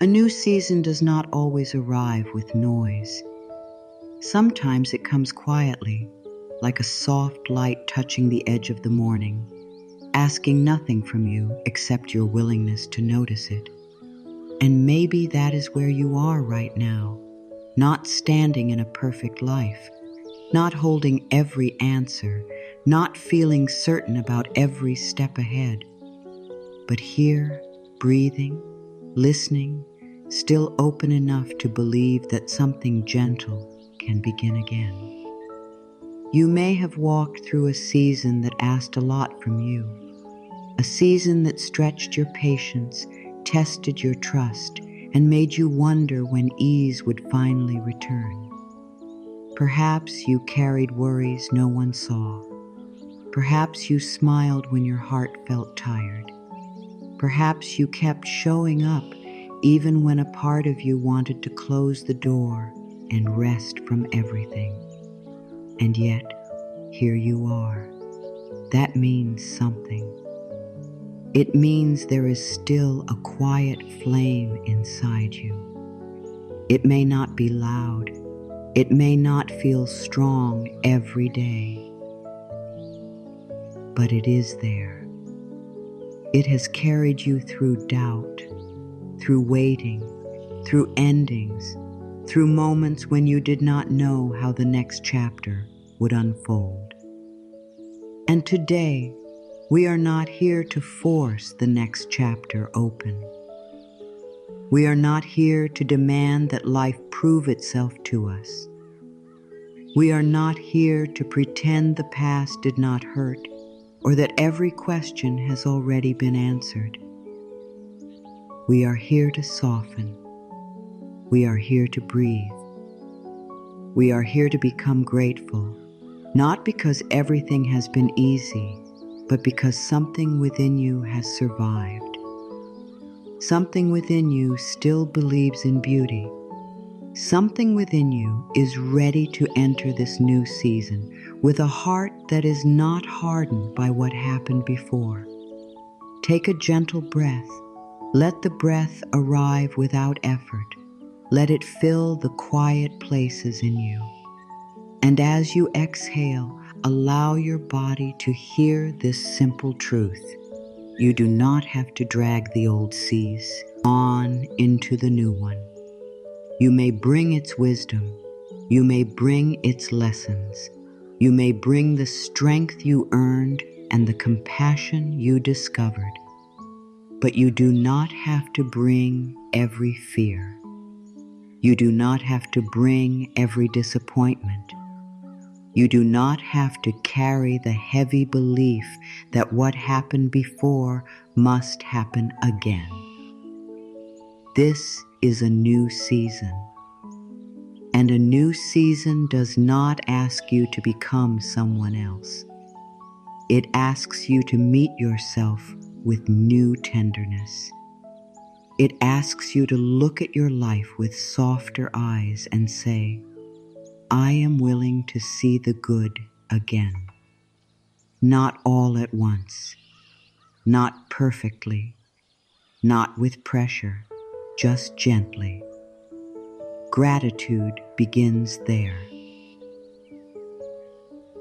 A new season does not always arrive with noise. Sometimes it comes quietly, like a soft light touching the edge of the morning, asking nothing from you except your willingness to notice it. And maybe that is where you are right now, not standing in a perfect life, not holding every answer, not feeling certain about every step ahead, but here, breathing, listening, still open enough to believe that something gentle can begin again. You may have walked through a season that asked a lot from you, a season that stretched your patience, tested your trust, and made you wonder when ease would finally return. Perhaps you carried worries no one saw. Perhaps you smiled when your heart felt tired. Perhaps you kept showing up even when a part of you wanted to close the door and rest from everything. And yet, here you are. That means something. It means there is still a quiet flame inside you. It may not be loud. It may not feel strong every day. But it is there. It has carried you through doubt, through waiting, through endings, through moments when you did not know how the next chapter would unfold. And today, we are not here to force the next chapter open. We are not here to demand that life prove itself to us. We are not here to pretend the past did not hurt or that every question has already been answered. We are here to soften. We are here to breathe. We are here to become grateful, not because everything has been easy, but because something within you has survived. Something within you still believes in beauty. Something within you is ready to enter this new season with a heart that is not hardened by what happened before. Take a gentle breath. Let the breath arrive without effort. Let it fill the quiet places in you. And as you exhale, allow your body to hear this simple truth. You do not have to drag the old seas on into the new one. You may bring its wisdom. You may bring its lessons. You may bring the strength you earned and the compassion you discovered. But you do not have to bring every fear. You do not have to bring every disappointment. You do not have to carry the heavy belief that what happened before must happen again. This is a new season. And a new season does not ask you to become someone else. It asks you to meet yourself with new tenderness. It asks you to look at your life with softer eyes and say, I am willing to see the good again. Not all at once, not perfectly, not with pressure, just gently. Gratitude begins there.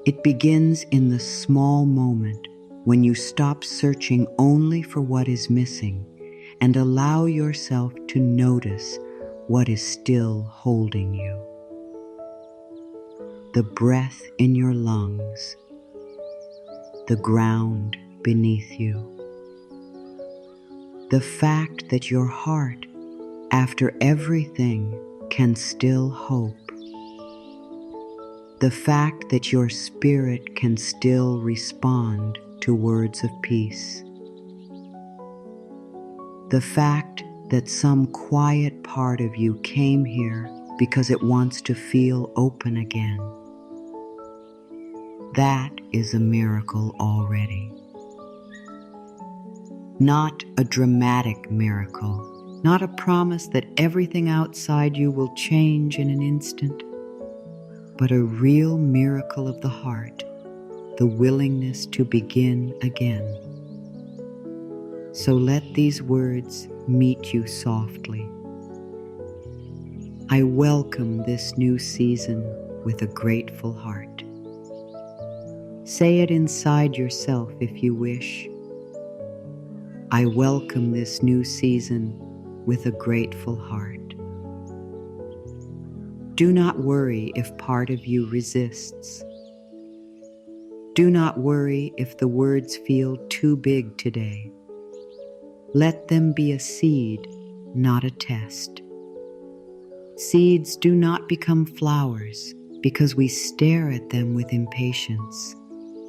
It begins in the small moment when you stop searching only for what is missing and allow yourself to notice what is still holding you. The breath in your lungs, the ground beneath you, the fact that your heart, after everything, can still hope, the fact that your spirit can still respond to words of peace, the fact that some quiet part of you came here because it wants to feel open again. That is a miracle already. Not a dramatic miracle, not a promise that everything outside you will change in an instant, but a real miracle of the heart, the willingness to begin again. So let these words meet you softly. I welcome this new season with a grateful heart. Say it inside yourself if you wish. I welcome this new season with a grateful heart. Do not worry if part of you resists. Do not worry if the words feel too big today. Let them be a seed, not a test. Seeds do not become flowers because we stare at them with impatience.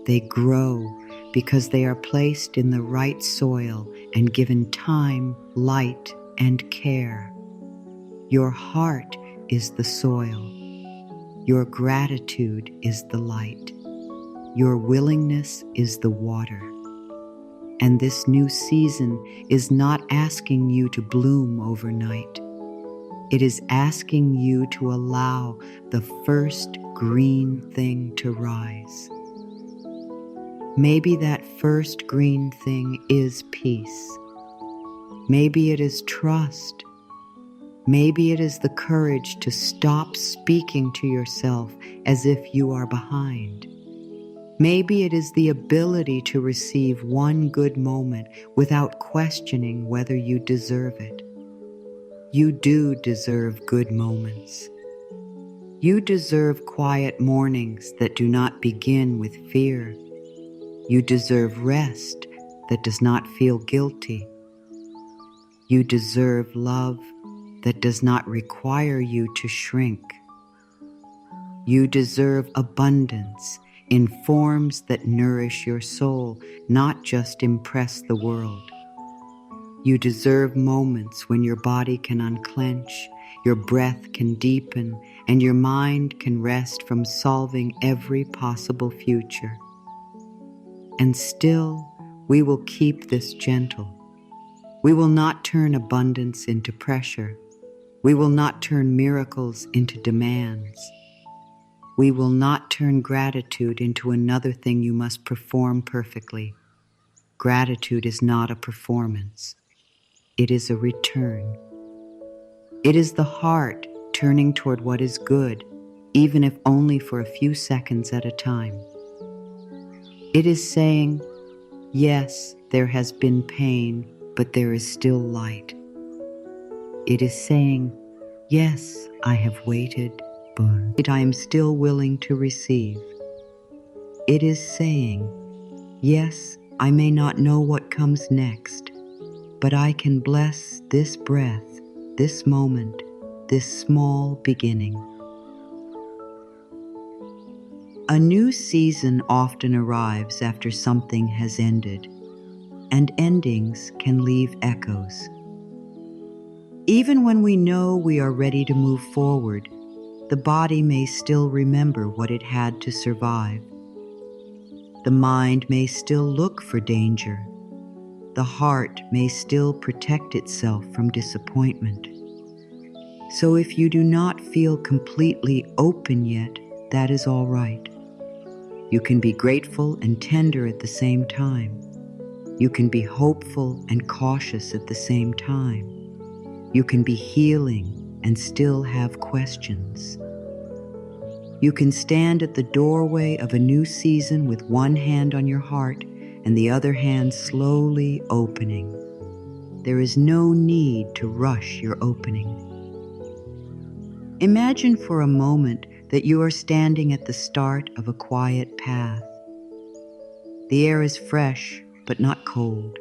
They grow because they are placed in the right soil and given time, light, and care. Your heart is the soil. Your gratitude is the light. Your willingness is the water. And this new season is not asking you to bloom overnight. It is asking you to allow the first green thing to rise. Maybe that first green thing is peace. Maybe it is trust. Maybe it is the courage to stop speaking to yourself as if you are behind. Maybe it is the ability to receive one good moment without questioning whether you deserve it. You do deserve good moments. You deserve quiet mornings that do not begin with fear. You deserve rest that does not feel guilty. You deserve love that does not require you to shrink. You deserve abundance in forms that nourish your soul, not just impress the world. You deserve moments when your body can unclench, your breath can deepen, and your mind can rest from solving every possible future. And still, we will keep this gentle. We will not turn abundance into pressure. We will not turn miracles into demands. We will not turn gratitude into another thing you must perform perfectly. Gratitude is not a performance. It is a return. It is the heart turning toward what is good, even if only for a few seconds at a time. It is saying, yes, there has been pain, but there is still light. It is saying, yes, I have waited, but I am still willing to receive. It is saying, yes, I may not know what comes next, but I can bless this breath, this moment, this small beginning. A new season often arrives after something has ended, and endings can leave echoes. Even when we know we are ready to move forward, the body may still remember what it had to survive. The mind may still look for danger. The heart may still protect itself from disappointment. So if you do not feel completely open yet, that is all right. You can be grateful and tender at the same time. You can be hopeful and cautious at the same time. You can be healing and still have questions. You can stand at the doorway of a new season with one hand on your heart and the other hand slowly opening. There is no need to rush your opening. Imagine for a moment that you are standing at the start of a quiet path. The air is fresh but not cold.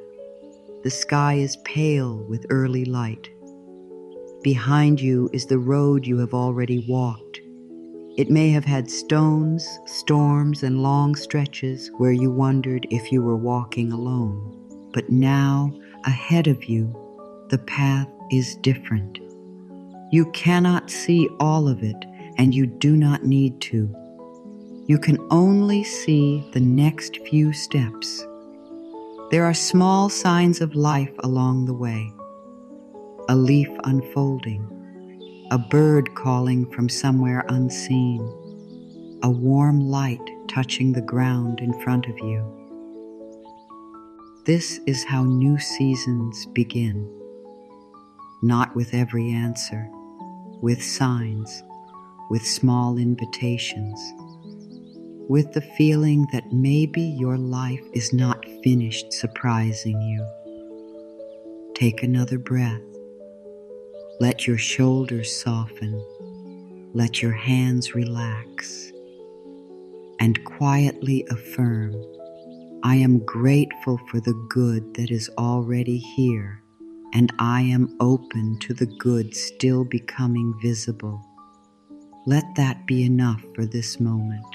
The sky is pale with early light. Behind you is the road you have already walked. It may have had stones, storms, and long stretches where you wondered if you were walking alone. But now, ahead of you, the path is different. You cannot see all of it, and you do not need to. You can only see the next few steps. There are small signs of life along the way. A leaf unfolding, a bird calling from somewhere unseen, a warm light touching the ground in front of you. This is how new seasons begin. Not with every answer, with signs, with small invitations, with the feeling that maybe your life is not finished surprising you. Take another breath. Let your shoulders soften. Let your hands relax. And quietly affirm, I am grateful for the good that is already here, and I am open to the good still becoming visible. Let that be enough for this moment.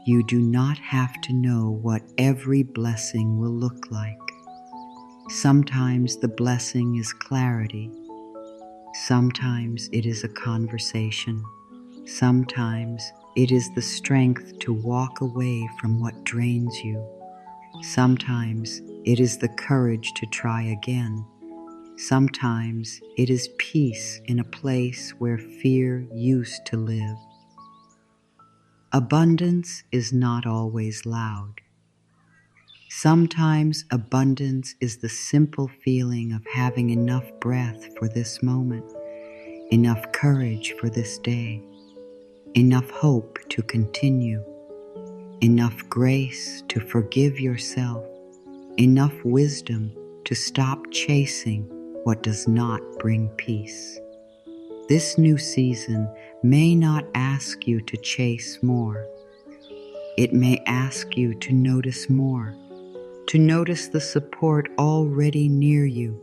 You do not have to know what every blessing will look like. Sometimes the blessing is clarity. Sometimes it is a conversation. Sometimes it is the strength to walk away from what drains you. Sometimes it is the courage to try again. Sometimes it is peace in a place where fear used to live. Abundance is not always loud. Sometimes abundance is the simple feeling of having enough breath for this moment, enough courage for this day, enough hope to continue, enough grace to forgive yourself, enough wisdom to stop chasing what does not bring peace. This new season may not ask you to chase more. It may ask you to notice more, to notice the support already near you,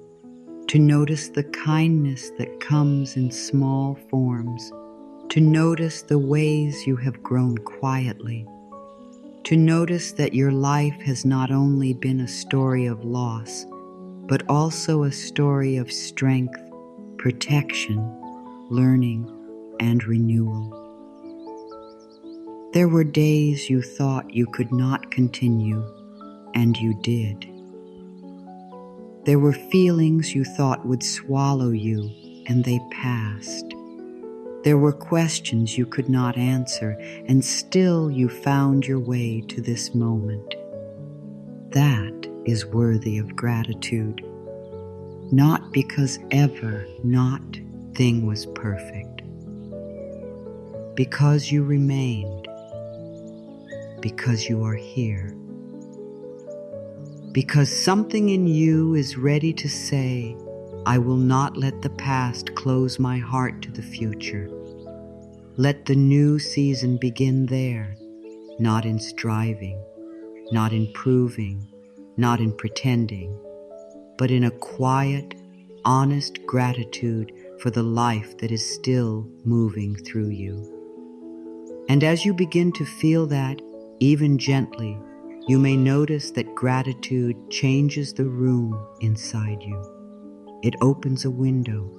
to notice the kindness that comes in small forms, to notice the ways you have grown quietly, to notice that your life has not only been a story of loss, but also a story of strength, protection, learning, and renewal. There were days you thought you could not continue, and you did. There were feelings you thought would swallow you, and they passed. There were questions you could not answer, and still you found your way to this moment. That is worthy of gratitude. Not because ever not thing was perfect. Because you remained. Because you are here. Because something in you is ready to say, I will not let the past close my heart to the future. Let the new season begin there, not in striving, not in proving, not in pretending, but in a quiet, honest gratitude for the life that is still moving through you. And as you begin to feel that, even gently, you may notice that gratitude changes the room inside you. It opens a window.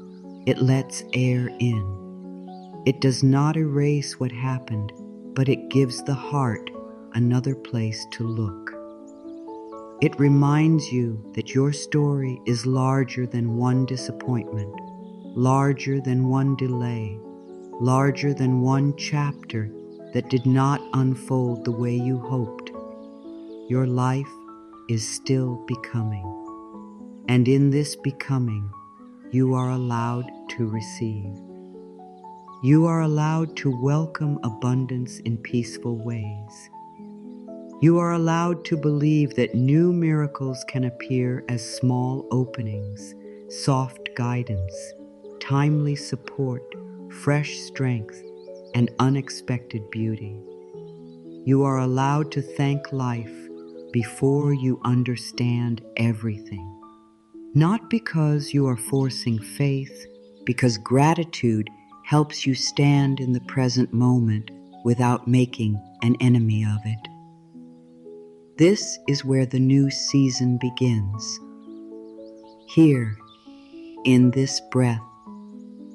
It lets air in. It does not erase what happened, but it gives the heart another place to look. It reminds you that your story is larger than one disappointment, larger than one delay, larger than one chapter that did not unfold the way you hoped. Your life is still becoming, and in this becoming, you are allowed to receive. You are allowed to welcome abundance in peaceful ways. You are allowed to believe that new miracles can appear as small openings, soft guidance, timely support, fresh strength, and unexpected beauty. You are allowed to thank life before you understand everything. Not because you are forcing faith, because gratitude helps you stand in the present moment without making an enemy of it. This is where the new season begins. Here, in this breath,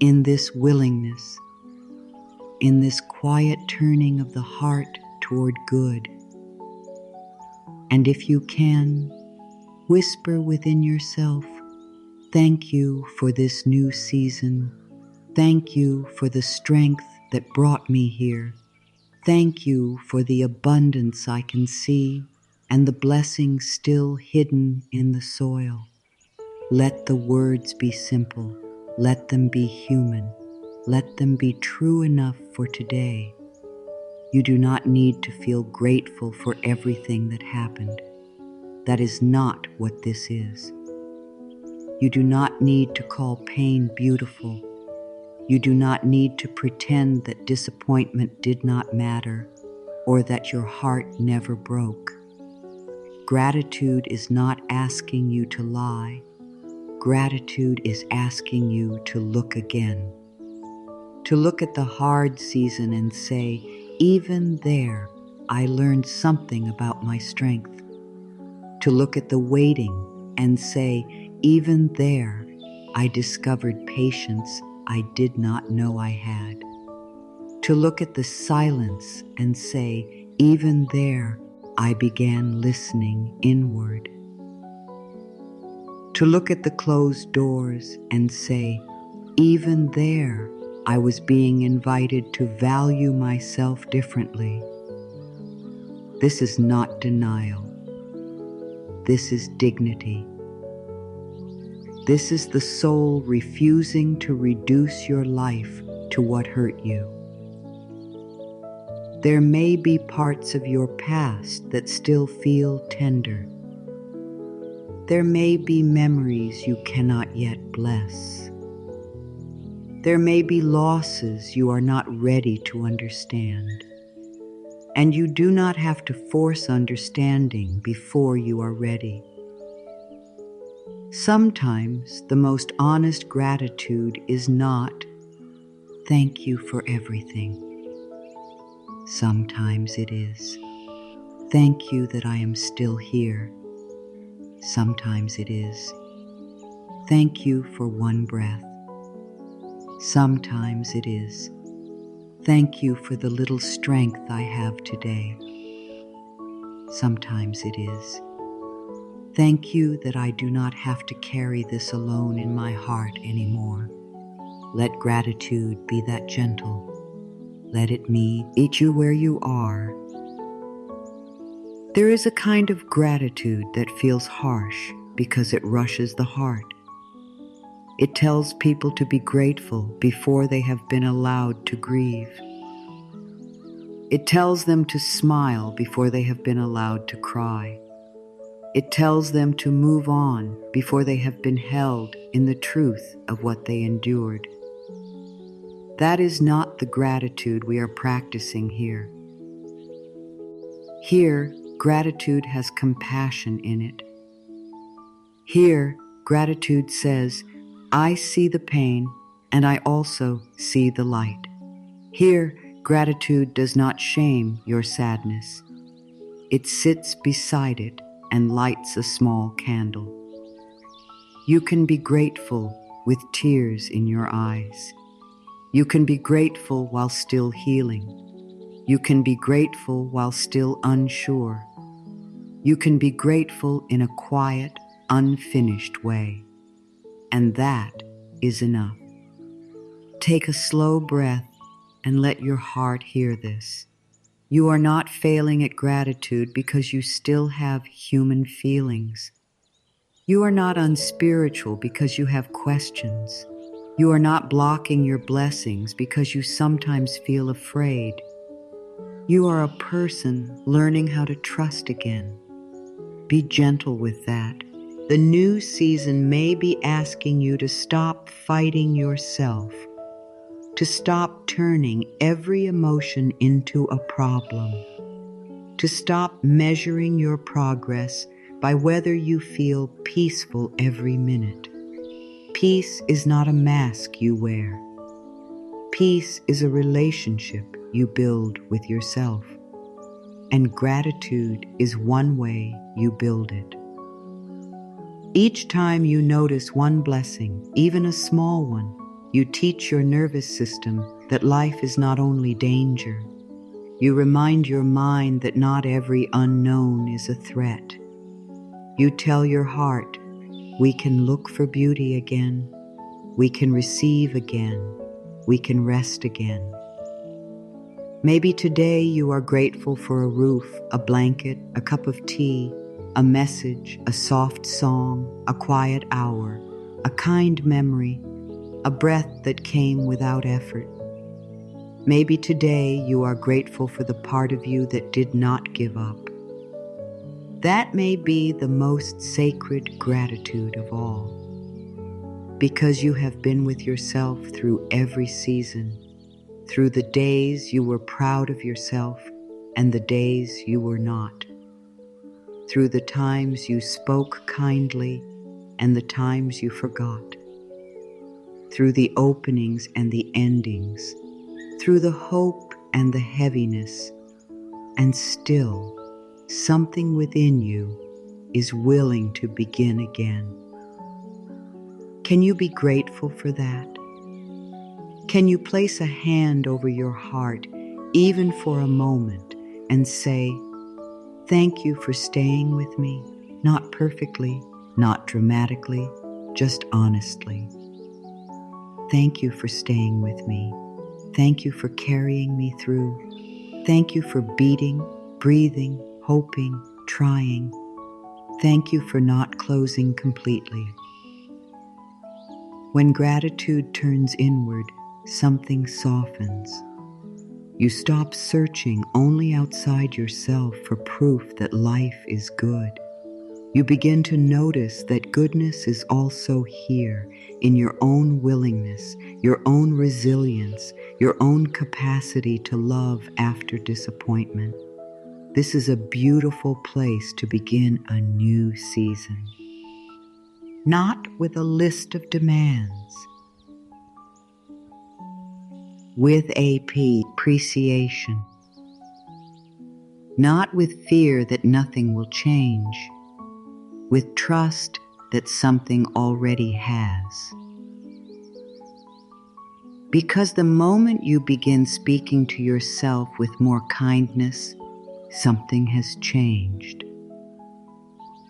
in this willingness, in this quiet turning of the heart toward good. And if you can, whisper within yourself, thank you for this new season. Thank you for the strength that brought me here. Thank you for the abundance I can see and the blessings still hidden in the soil. Let the words be simple. Let them be human. Let them be true enough for today. You do not need to feel grateful for everything that happened. That is not what this is. You do not need to call pain beautiful. You do not need to pretend that disappointment did not matter or that your heart never broke. Gratitude is not asking you to lie. Gratitude is asking you to look again. To look at the hard season and say, even there, I learned something about my strength. To look at the waiting and say, even there, I discovered patience I did not know I had. To look at the silence and say, even there, I began listening inward. To look at the closed doors and say, even there, I was being invited to value myself differently. This is not denial. This is dignity. This is the soul refusing to reduce your life to what hurt you. There may be parts of your past that still feel tender. There may be memories you cannot yet bless. There may be losses you are not ready to understand. And you do not have to force understanding before you are ready. Sometimes the most honest gratitude is not, thank you for everything. Sometimes it is, thank you that I am still here. Sometimes it is, thank you for one breath. Sometimes it is, thank you for the little strength I have today. Sometimes it is, thank you that I do not have to carry this alone in my heart anymore. Let gratitude be that gentle. Let it meet you where you are. There is a kind of gratitude that feels harsh because it rushes the heart. It tells people to be grateful before they have been allowed to grieve. It tells them to smile before they have been allowed to cry. It tells them to move on before they have been held in the truth of what they endured. That is not the gratitude we are practicing here. Here, gratitude has compassion in it. Here, gratitude says, I see the pain and I also see the light. Here, gratitude does not shame your sadness. It sits beside it and lights a small candle. You can be grateful with tears in your eyes. You can be grateful while still healing. You can be grateful while still unsure. You can be grateful in a quiet, unfinished way. And that is enough. Take a slow breath and let your heart hear this. You are not failing at gratitude because you still have human feelings. You are not unspiritual because you have questions. You are not blocking your blessings because you sometimes feel afraid. You are a person learning how to trust again. Be gentle with that. The new season may be asking you to stop fighting yourself, to stop turning every emotion into a problem, to stop measuring your progress by whether you feel peaceful every minute. Peace is not a mask you wear. Peace is a relationship you build with yourself. And gratitude is one way you build it. Each time you notice one blessing, even a small one, you teach your nervous system that life is not only danger. You remind your mind that not every unknown is a threat. You tell your heart, we can look for beauty again. We can receive again. We can rest again. Maybe today you are grateful for a roof, a blanket, a cup of tea, a message, a soft song, a quiet hour, a kind memory, a breath that came without effort. Maybe today you are grateful for the part of you that did not give up. That may be the most sacred gratitude of all, because you have been with yourself through every season, through the days you were proud of yourself and the days you were not, through the times you spoke kindly and the times you forgot, through the openings and the endings, through the hope and the heaviness, and still something within you is willing to begin again. Can you be grateful for that? Can you place a hand over your heart, even for a moment, and say, "Thank you for staying with me, not perfectly, not dramatically, just honestly. Thank you for staying with me. Thank you for carrying me through. Thank you for beating, breathing, hoping, trying. Thank you for not closing completely." When gratitude turns inward, something softens. You stop searching only outside yourself for proof that life is good. You begin to notice that goodness is also here in your own willingness, your own resilience, your own capacity to love after disappointment. This is a beautiful place to begin a new season. Not with a list of demands, with appreciation. Not with fear that nothing will change, with trust that something already has. Because the moment you begin speaking to yourself with more kindness, something has changed.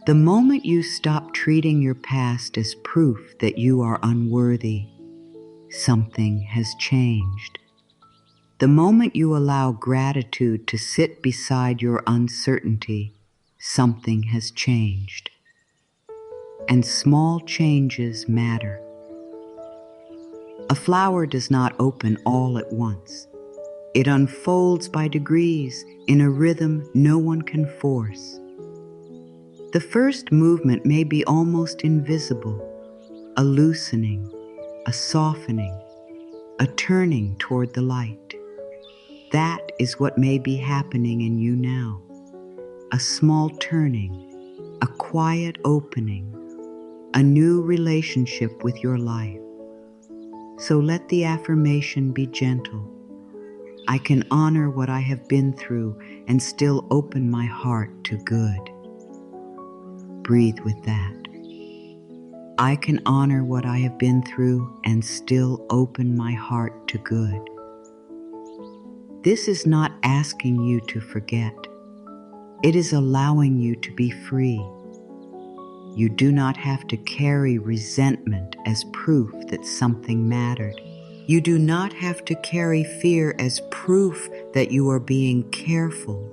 The moment you stop treating your past as proof that you are unworthy, something has changed. The moment you allow gratitude to sit beside your uncertainty, something has changed. And small changes matter. A flower does not open all at once. It unfolds by degrees in a rhythm no one can force. The first movement may be almost invisible, a loosening, a softening, a turning toward the light. That is what may be happening in you now. A small turning, a quiet opening, a new relationship with your life. So let the affirmation be gentle. I can honor what I have been through and still open my heart to good. Breathe with that. I can honor what I have been through and still open my heart to good. This is not asking you to forget. It is allowing you to be free. You do not have to carry resentment as proof that something mattered. You do not have to carry fear as proof that you are being careful.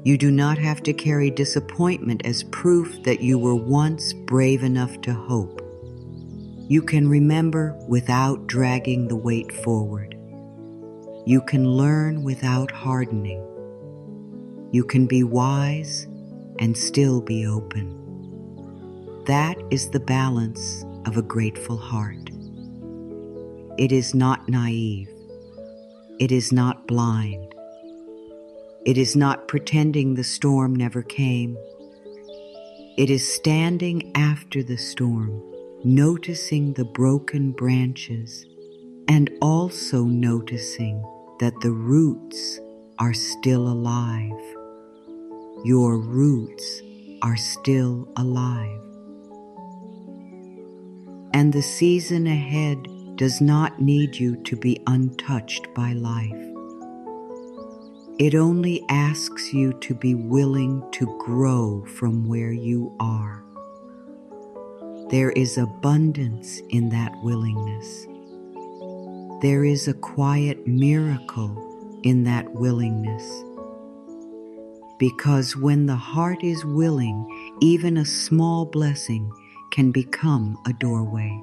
You do not have to carry disappointment as proof that you were once brave enough to hope. You can remember without dragging the weight forward. You can learn without hardening. You can be wise and still be open. That is the balance of a grateful heart. It is not naive. It is not blind. It is not pretending the storm never came. It is standing after the storm, noticing the broken branches, and also noticing that the roots are still alive. Your roots are still alive. And the season ahead does not need you to be untouched by life. It only asks you to be willing to grow from where you are. There is abundance in that willingness. There is a quiet miracle in that willingness. Because when the heart is willing, even a small blessing can become a doorway.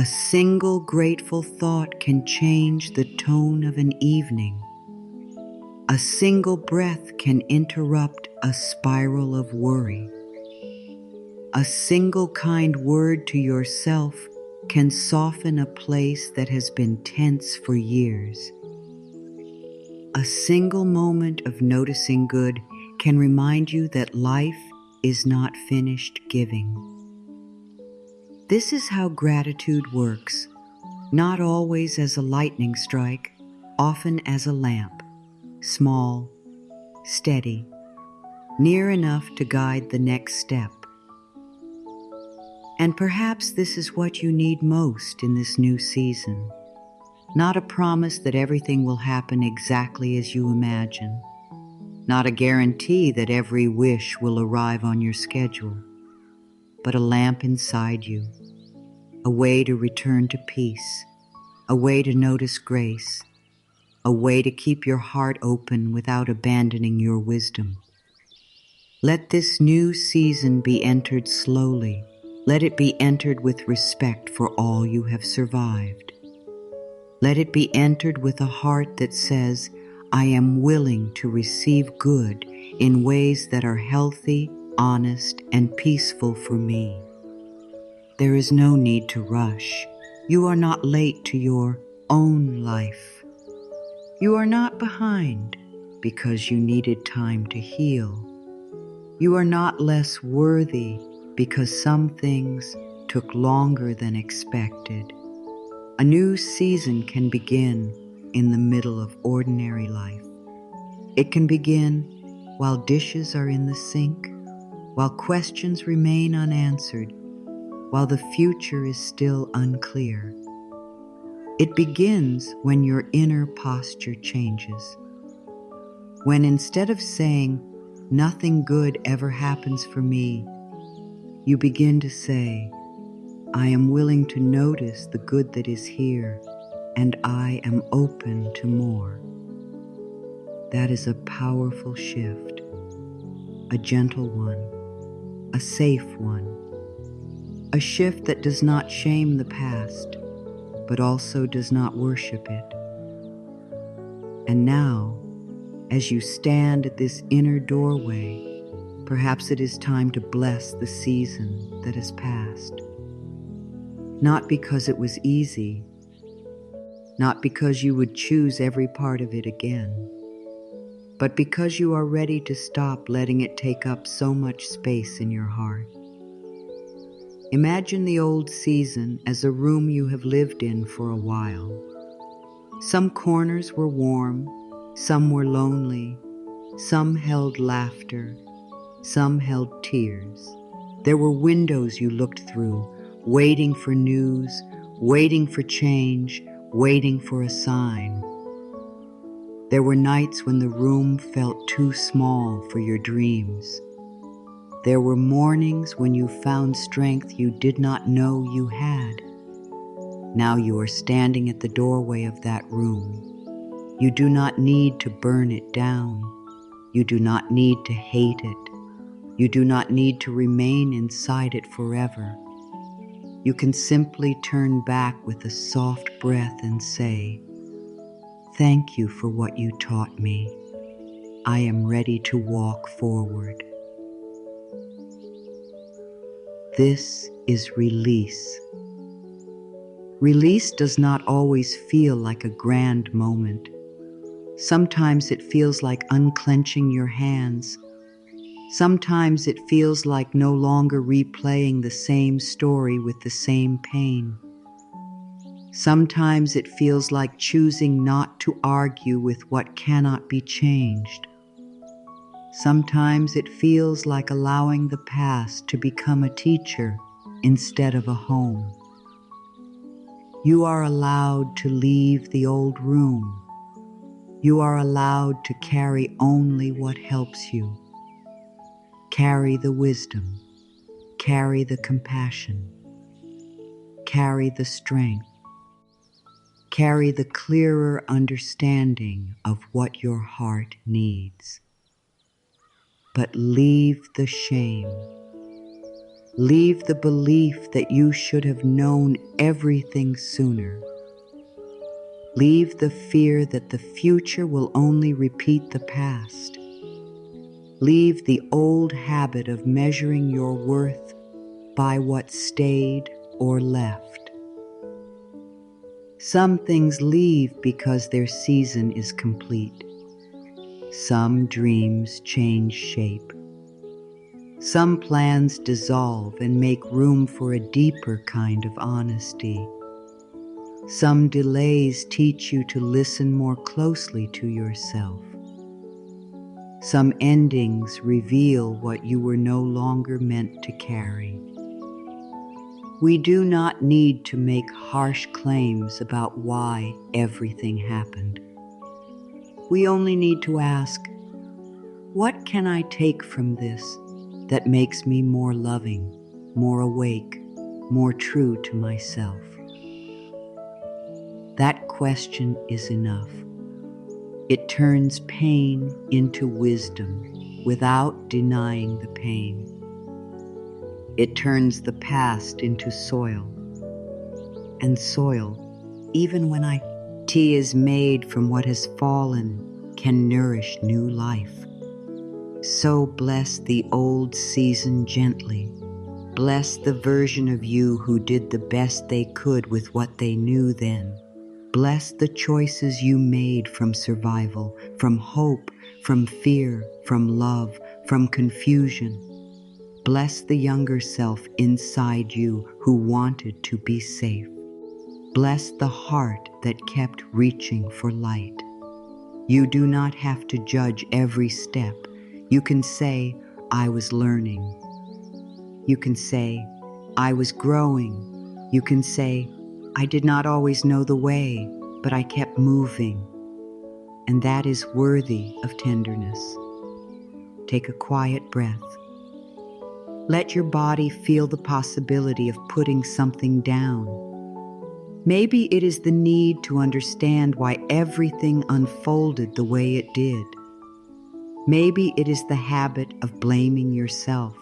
A single grateful thought can change the tone of an evening. A single breath can interrupt a spiral of worry. A single kind word to yourself can soften a place that has been tense for years. A single moment of noticing good can remind you that life is not finished giving. This is how gratitude works, not always as a lightning strike, often as a lamp, small, steady, near enough to guide the next step. And perhaps this is what you need most in this new season. Not a promise that everything will happen exactly as you imagine. Not a guarantee that every wish will arrive on your schedule. But a lamp inside you. A way to return to peace. A way to notice grace. A way to keep your heart open without abandoning your wisdom. Let this new season be entered slowly. Let it be entered with respect for all you have survived. Let it be entered with a heart that says, I am willing to receive good in ways that are healthy, honest, and peaceful for me. There is no need to rush. You are not late to your own life. You are not behind because you needed time to heal. You are not less worthy because some things took longer than expected. A new season can begin in the middle of ordinary life. It can begin while dishes are in the sink, while questions remain unanswered, while the future is still unclear. It begins when your inner posture changes. When instead of saying, nothing good ever happens for me, you begin to say, I am willing to notice the good that is here, and I am open to more. That is a powerful shift, a gentle one, a safe one, a shift that does not shame the past, but also does not worship it. And now, as you stand at this inner doorway, perhaps it is time to bless the season that has passed. Not because it was easy, not because you would choose every part of it again, but because you are ready to stop letting it take up so much space in your heart. Imagine the old season as a room you have lived in for a while. Some corners were warm, some were lonely, some held laughter, some held tears. There were windows you looked through, waiting for news, waiting for change, waiting for a sign. There were nights when the room felt too small for your dreams. There were mornings when you found strength you did not know you had. Now you are standing at the doorway of that room. You do not need to burn it down. You do not need to hate it. You do not need to remain inside it forever. You can simply turn back with a soft breath and say, thank you for what you taught me. I am ready to walk forward. This is release. Release does not always feel like a grand moment. Sometimes it feels like unclenching your hands. Sometimes it feels like no longer replaying the same story with the same pain. Sometimes it feels like choosing not to argue with what cannot be changed. Sometimes it feels like allowing the past to become a teacher instead of a home. You are allowed to leave the old room. You are allowed to carry only what helps you. Carry the wisdom, carry the compassion, carry the strength, carry the clearer understanding of what your heart needs. But leave the shame. Leave the belief that you should have known everything sooner. Leave the fear that the future will only repeat the past. Leave the old habit of measuring your worth by what stayed or left. Some things leave because their season is complete. Some dreams change shape. Some plans dissolve and make room for a deeper kind of honesty. Some delays teach you to listen more closely to yourself. Some endings reveal what you were no longer meant to carry. We do not need to make harsh claims about why everything happened. We only need to ask, what can I take from this that makes me more loving, more awake, more true to myself? That question is enough. It turns pain into wisdom without denying the pain. It turns the past into soil. And soil, even when tea is made from what has fallen, can nourish new life. So bless the old season gently. Bless the version of you who did the best they could with what they knew then. Bless the choices you made from survival, from hope, from fear, from love, from confusion. Bless the younger self inside you who wanted to be safe. Bless the heart that kept reaching for light. You do not have to judge every step. You can say, I was learning. You can say, I was growing. You can say, I did not always know the way, but I kept moving. And that is worthy of tenderness. Take a quiet breath. Let your body feel the possibility of putting something down. Maybe it is the need to understand why everything unfolded the way it did. Maybe it is the habit of blaming yourself.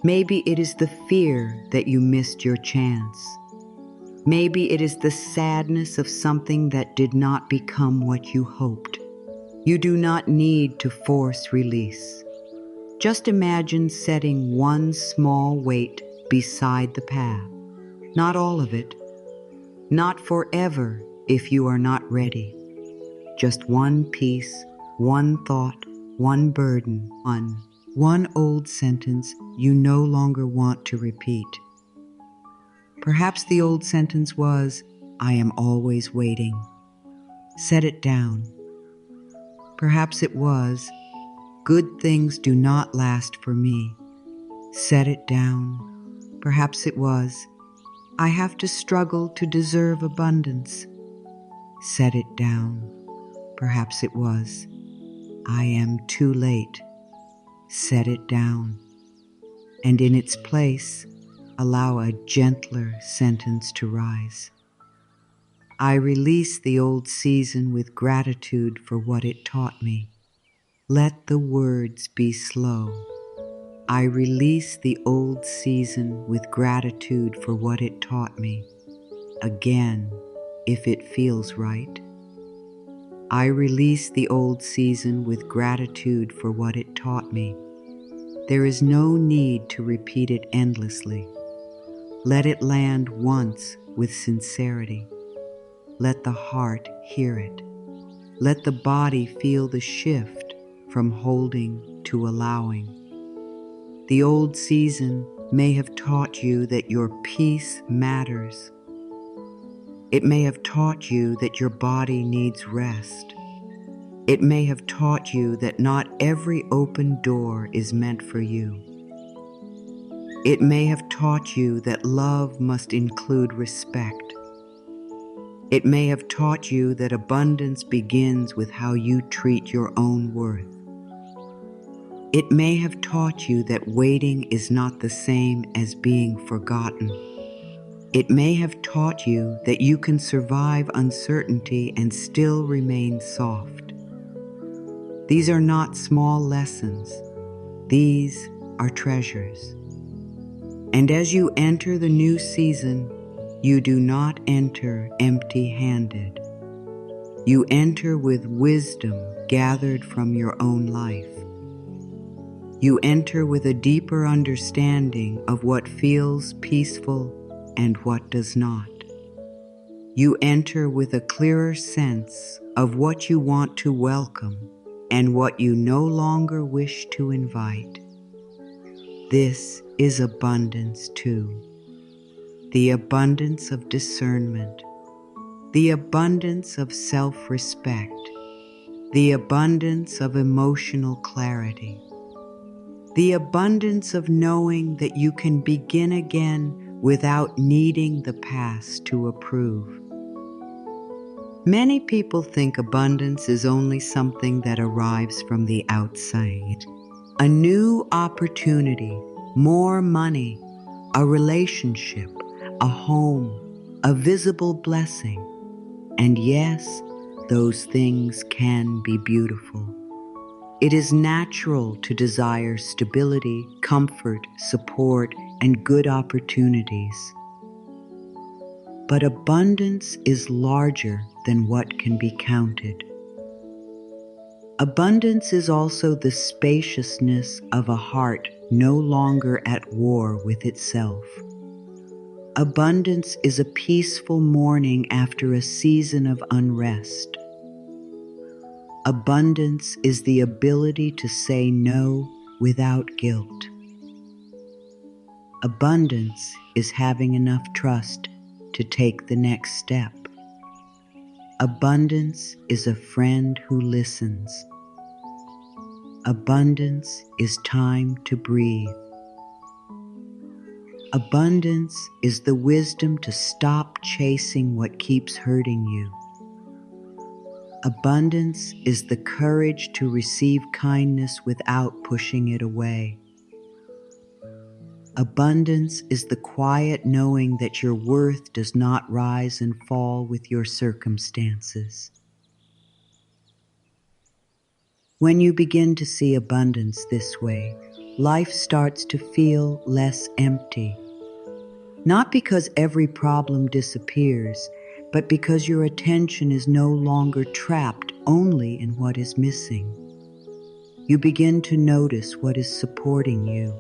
Maybe it is the fear that you missed your chance. Maybe it is the sadness of something that did not become what you hoped. You do not need to force release. Just imagine setting one small weight beside the path. Not all of it. Not forever if you are not ready. Just one piece, one thought, one burden, one old sentence you no longer want to repeat. Perhaps the old sentence was, I am always waiting. Set it down. Perhaps it was, good things do not last for me. Set it down. Perhaps it was, I have to struggle to deserve abundance. Set it down. Perhaps it was, I am too late. Set it down. And in its place, allow a gentler sentence to rise. I release the old season with gratitude for what it taught me. Let the words be slow. I release the old season with gratitude for what it taught me. Again, if it feels right. I release the old season with gratitude for what it taught me. There is no need to repeat it endlessly. Let it land once with sincerity. Let the heart hear it. Let the body feel the shift from holding to allowing. The old season may have taught you that your peace matters. It may have taught you that your body needs rest. It may have taught you that not every open door is meant for you. It may have taught you that love must include respect. It may have taught you that abundance begins with how you treat your own worth. It may have taught you that waiting is not the same as being forgotten. It may have taught you that you can survive uncertainty and still remain soft. These are not small lessons. These are treasures. And as you enter the new season, you do not enter empty-handed. You enter with wisdom gathered from your own life. You enter with a deeper understanding of what feels peaceful and what does not. You enter with a clearer sense of what you want to welcome and what you no longer wish to invite. This is abundance too. The abundance of discernment, the abundance of self-respect, the abundance of emotional clarity, the abundance of knowing that you can begin again without needing the past to approve. Many people think abundance is only something that arrives from the outside. A new opportunity, more money, a relationship, a home, a visible blessing. And yes, those things can be beautiful. It is natural to desire stability, comfort, support, and good opportunities. But abundance is larger than what can be counted. Abundance is also the spaciousness of a heart no longer at war with itself. Abundance is a peaceful morning after a season of unrest. Abundance is the ability to say no without guilt. Abundance is having enough trust to take the next step. Abundance is a friend who listens. Abundance is time to breathe. Abundance is the wisdom to stop chasing what keeps hurting you. Abundance is the courage to receive kindness without pushing it away. Abundance is the quiet knowing that your worth does not rise and fall with your circumstances. When you begin to see abundance this way, life starts to feel less empty. Not because every problem disappears, but because your attention is no longer trapped only in what is missing. You begin to notice what is supporting you.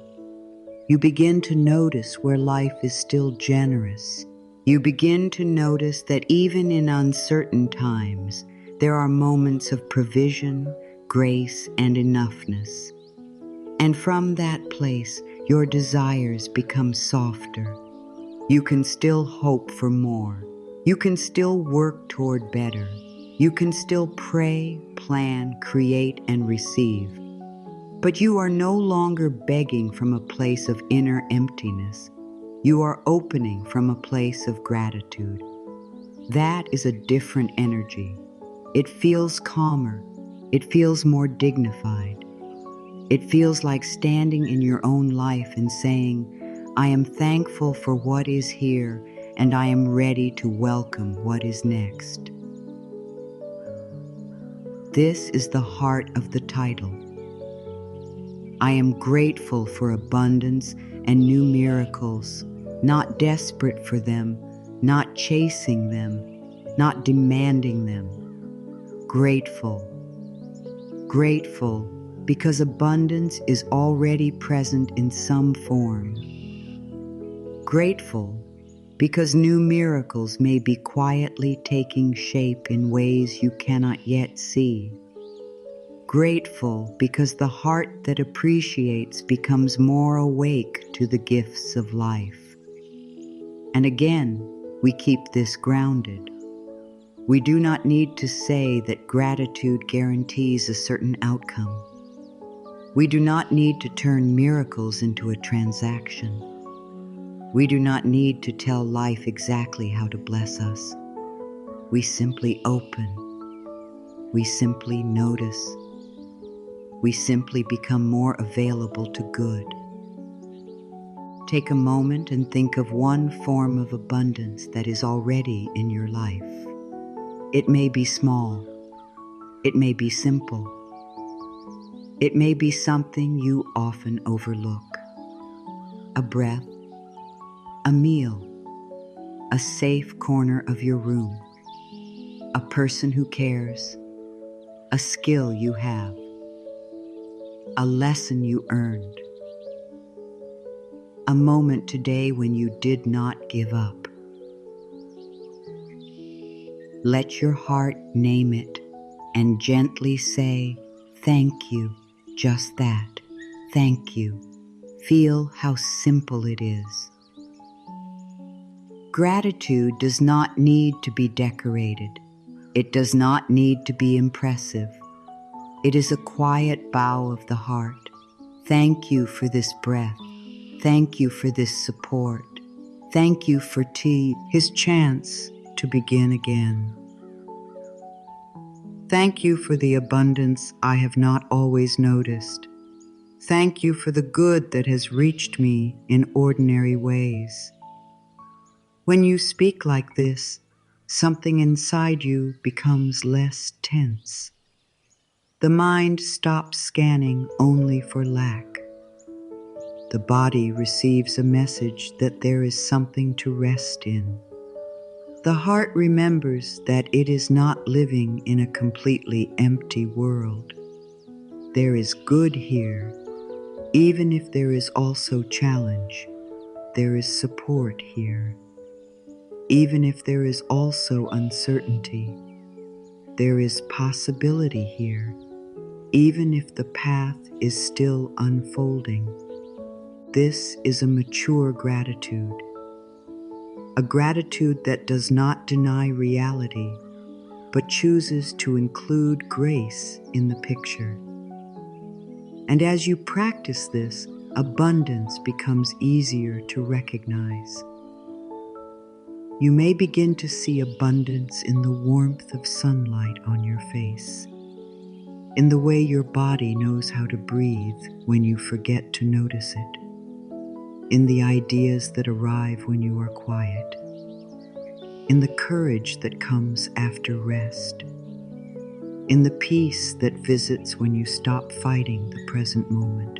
You begin to notice where life is still generous. You begin to notice that even in uncertain times, there are moments of provision, grace, and enoughness. And from that place, your desires become softer. You can still hope for more. You can still work toward better. You can still pray, plan, create, and receive. But you are no longer begging from a place of inner emptiness. You are opening from a place of gratitude. That is a different energy. It feels calmer. It feels more dignified. It feels like standing in your own life and saying, I am thankful for what is here, and I am ready to welcome what is next. This is the heart of the title. I am grateful for abundance and new miracles, not desperate for them, not chasing them, not demanding them. Grateful. Grateful because abundance is already present in some form. Grateful because new miracles may be quietly taking shape in ways you cannot yet see. Grateful because the heart that appreciates becomes more awake to the gifts of life. And again, we keep this grounded. We do not need to say that gratitude guarantees a certain outcome. We do not need to turn miracles into a transaction. We do not need to tell life exactly how to bless us. We simply open. We simply notice. We simply become more available to good. Take a moment and think of one form of abundance that is already in your life. It may be small. It may be simple. It may be something you often overlook. A breath, a meal, a safe corner of your room, a person who cares, a skill you have, a lesson you earned, a moment today when you did not give up. Let your heart name it and gently say, thank you, just that, thank you. Feel how simple it is. Gratitude does not need to be decorated. It does not need to be impressive. It is a quiet bow of the heart. Thank you for this breath. Thank you for this support. Thank you for his chance to begin again. Thank you for the abundance I have not always noticed. Thank you for the good that has reached me in ordinary ways. When you speak like this, something inside you becomes less tense. The mind stops scanning only for lack. The body receives a message that there is something to rest in. The heart remembers that it is not living in a completely empty world. There is good here, even if there is also challenge. There is support here. Even if there is also uncertainty, there is possibility here, even if the path is still unfolding. This is a mature gratitude, a gratitude that does not deny reality, but chooses to include grace in the picture. And as you practice this, abundance becomes easier to recognize. You may begin to see abundance in the warmth of sunlight on your face, in the way your body knows how to breathe when you forget to notice it, in the ideas that arrive when you are quiet, in the courage that comes after rest, in the peace that visits when you stop fighting the present moment.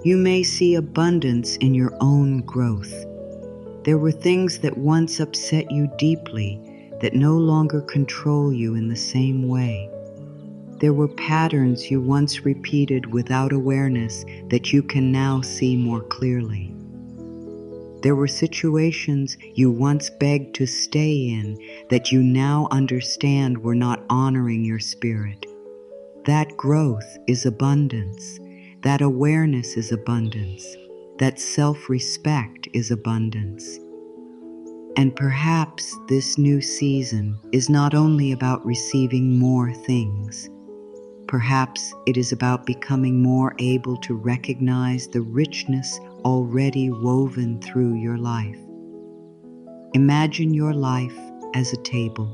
You may see abundance in your own growth. There were things that once upset you deeply that no longer control you in the same way. There were patterns you once repeated without awareness that you can now see more clearly. There were situations you once begged to stay in that you now understand were not honoring your spirit. That growth is abundance. That awareness is abundance. That self-respect is abundance. And perhaps this new season is not only about receiving more things. Perhaps it is about becoming more able to recognize the richness already woven through your life. Imagine your life as a table.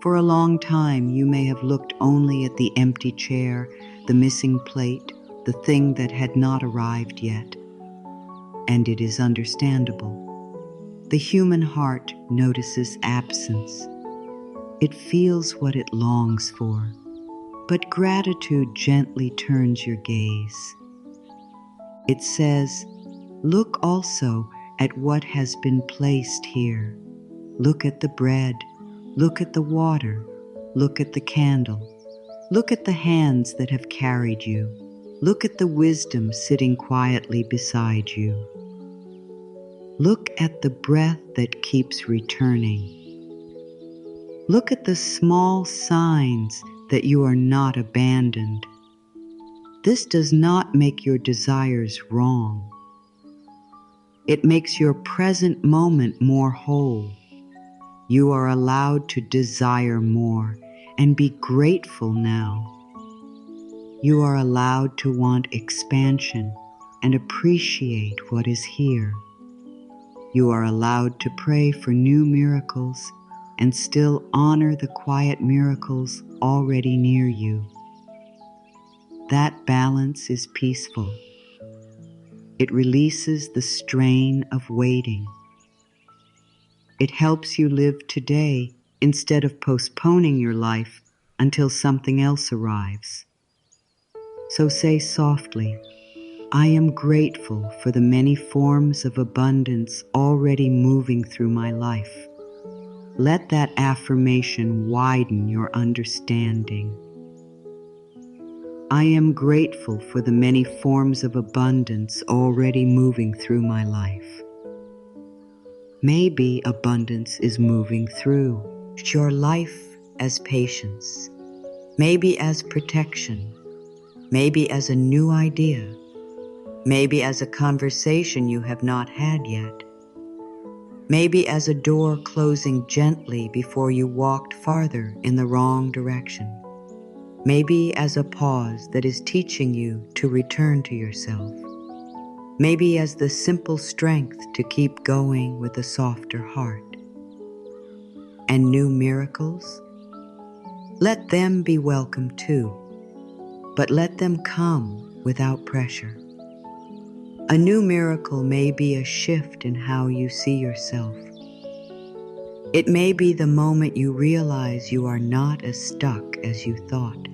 For a long time, you may have looked only at the empty chair, the missing plate, the thing that had not arrived yet. And it is understandable. The human heart notices absence. It feels what it longs for. But gratitude gently turns your gaze. It says, look also at what has been placed here. Look at the bread. Look at the water. Look at the candle. Look at the hands that have carried you. Look at the wisdom sitting quietly beside you. Look at the breath that keeps returning. Look at the small signs that you are not abandoned. This does not make your desires wrong. It makes your present moment more whole. You are allowed to desire more and be grateful now. You are allowed to want expansion and appreciate what is here. You are allowed to pray for new miracles and still honor the quiet miracles already near you. That balance is peaceful. It releases the strain of waiting. It helps you live today instead of postponing your life until something else arrives. So say softly, I am grateful for the many forms of abundance already moving through my life. Let that affirmation widen your understanding. I am grateful for the many forms of abundance already moving through my life. Maybe abundance is moving through your life as patience, maybe as protection, maybe as a new idea, maybe as a conversation you have not had yet, maybe as a door closing gently before you walked farther in the wrong direction, maybe as a pause that is teaching you to return to yourself, maybe as the simple strength to keep going with a softer heart. And new miracles? Let them be welcome too, but let them come without pressure. A new miracle may be a shift in how you see yourself. It may be the moment you realize you are not as stuck as you thought.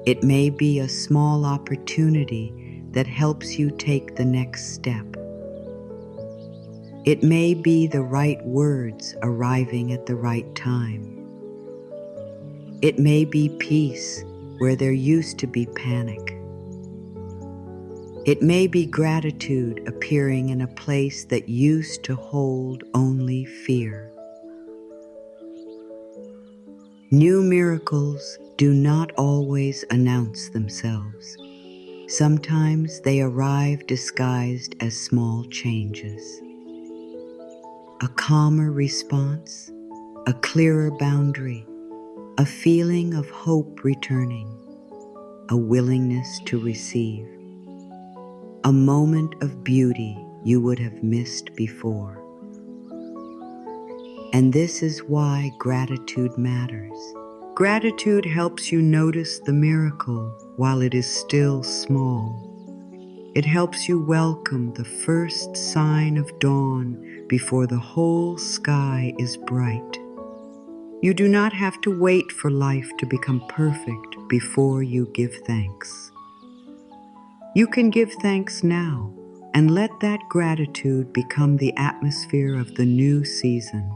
It may be a small opportunity that helps you take the next step. It may be the right words arriving at the right time. It may be peace where there used to be panic. It may be gratitude appearing in a place that used to hold only fear. New miracles do not always announce themselves. Sometimes they arrive disguised as small changes. A calmer response, a clearer boundary, a feeling of hope returning, a willingness to receive, a moment of beauty you would have missed before. And this is why gratitude matters. Gratitude helps you notice the miracle while it is still small. It helps you welcome the first sign of dawn before the whole sky is bright. You do not have to wait for life to become perfect before you give thanks. You can give thanks now and let that gratitude become the atmosphere of the new season.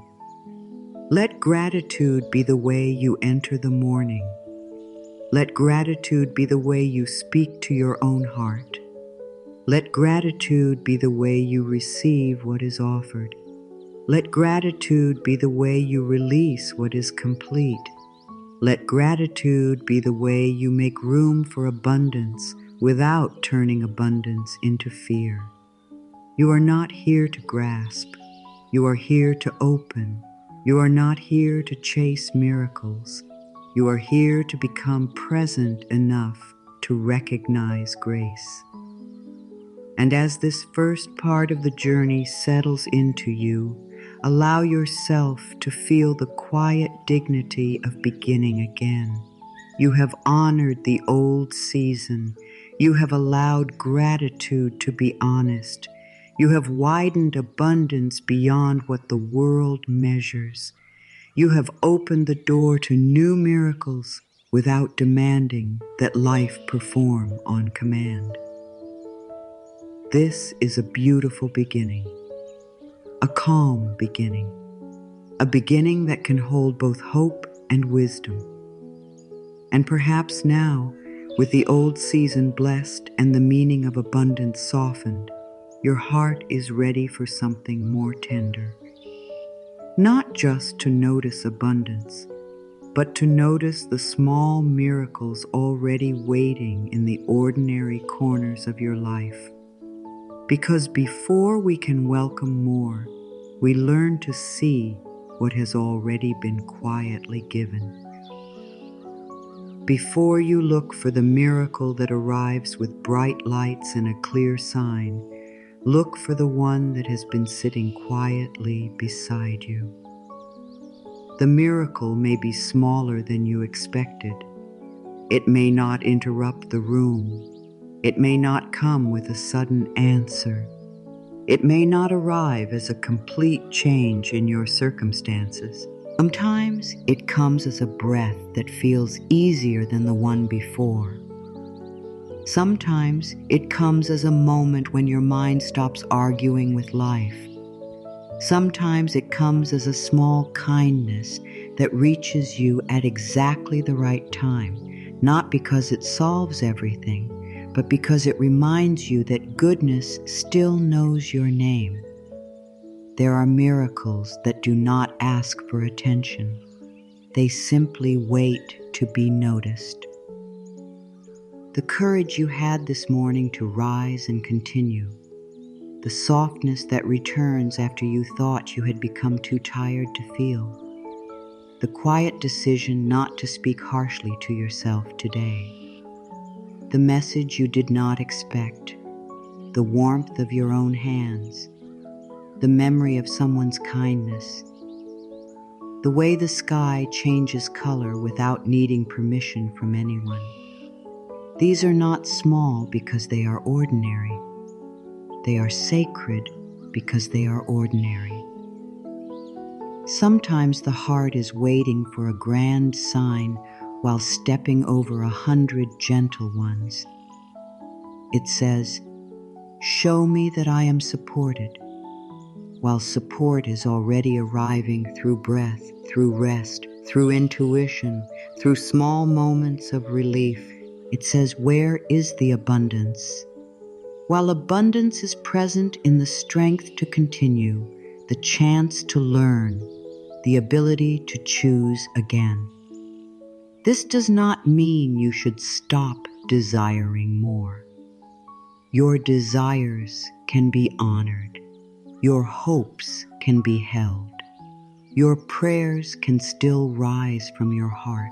Let gratitude be the way you enter the morning. Let gratitude be the way you speak to your own heart. Let gratitude be the way you receive what is offered. Let gratitude be the way you release what is complete. Let gratitude be the way you make room for abundance without turning abundance into fear. You are not here to grasp. You are here to open. You are not here to chase miracles. You are here to become present enough to recognize grace. And as this first part of the journey settles into you, allow yourself to feel the quiet dignity of beginning again. You have honored the old season. You have allowed gratitude to be honest. You have widened abundance beyond what the world measures. You have opened the door to new miracles without demanding that life perform on command. This is a beautiful beginning, a calm beginning, a beginning that can hold both hope and wisdom. And perhaps now, with the old season blessed and the meaning of abundance softened, your heart is ready for something more tender. Not just to notice abundance, but to notice the small miracles already waiting in the ordinary corners of your life. Because before we can welcome more, we learn to see what has already been quietly given. Before you look for the miracle that arrives with bright lights and a clear sign, look for the one that has been sitting quietly beside you. The miracle may be smaller than you expected. It may not interrupt the room. It may not come with a sudden answer. It may not arrive as a complete change in your circumstances. Sometimes it comes as a breath that feels easier than the one before. Sometimes it comes as a moment when your mind stops arguing with life. Sometimes it comes as a small kindness that reaches you at exactly the right time, not because it solves everything, but because it reminds you that goodness still knows your name. There are miracles that do not ask for attention. They simply wait to be noticed. The courage you had this morning to rise and continue, the softness that returns after you thought you had become too tired to feel, the quiet decision not to speak harshly to yourself today, the message you did not expect, the warmth of your own hands, the memory of someone's kindness, the way the sky changes color without needing permission from anyone. These are not small because they are ordinary. They are sacred because they are ordinary. Sometimes the heart is waiting for a grand sign while stepping over 100 gentle ones. It says, "Show me that I am supported," while support is already arriving through breath, through rest, through intuition, through small moments of relief. It says, "Where is the abundance?" While abundance is present in the strength to continue, the chance to learn, the ability to choose again. This does not mean you should stop desiring more. Your desires can be honored. Your hopes can be held. Your prayers can still rise from your heart.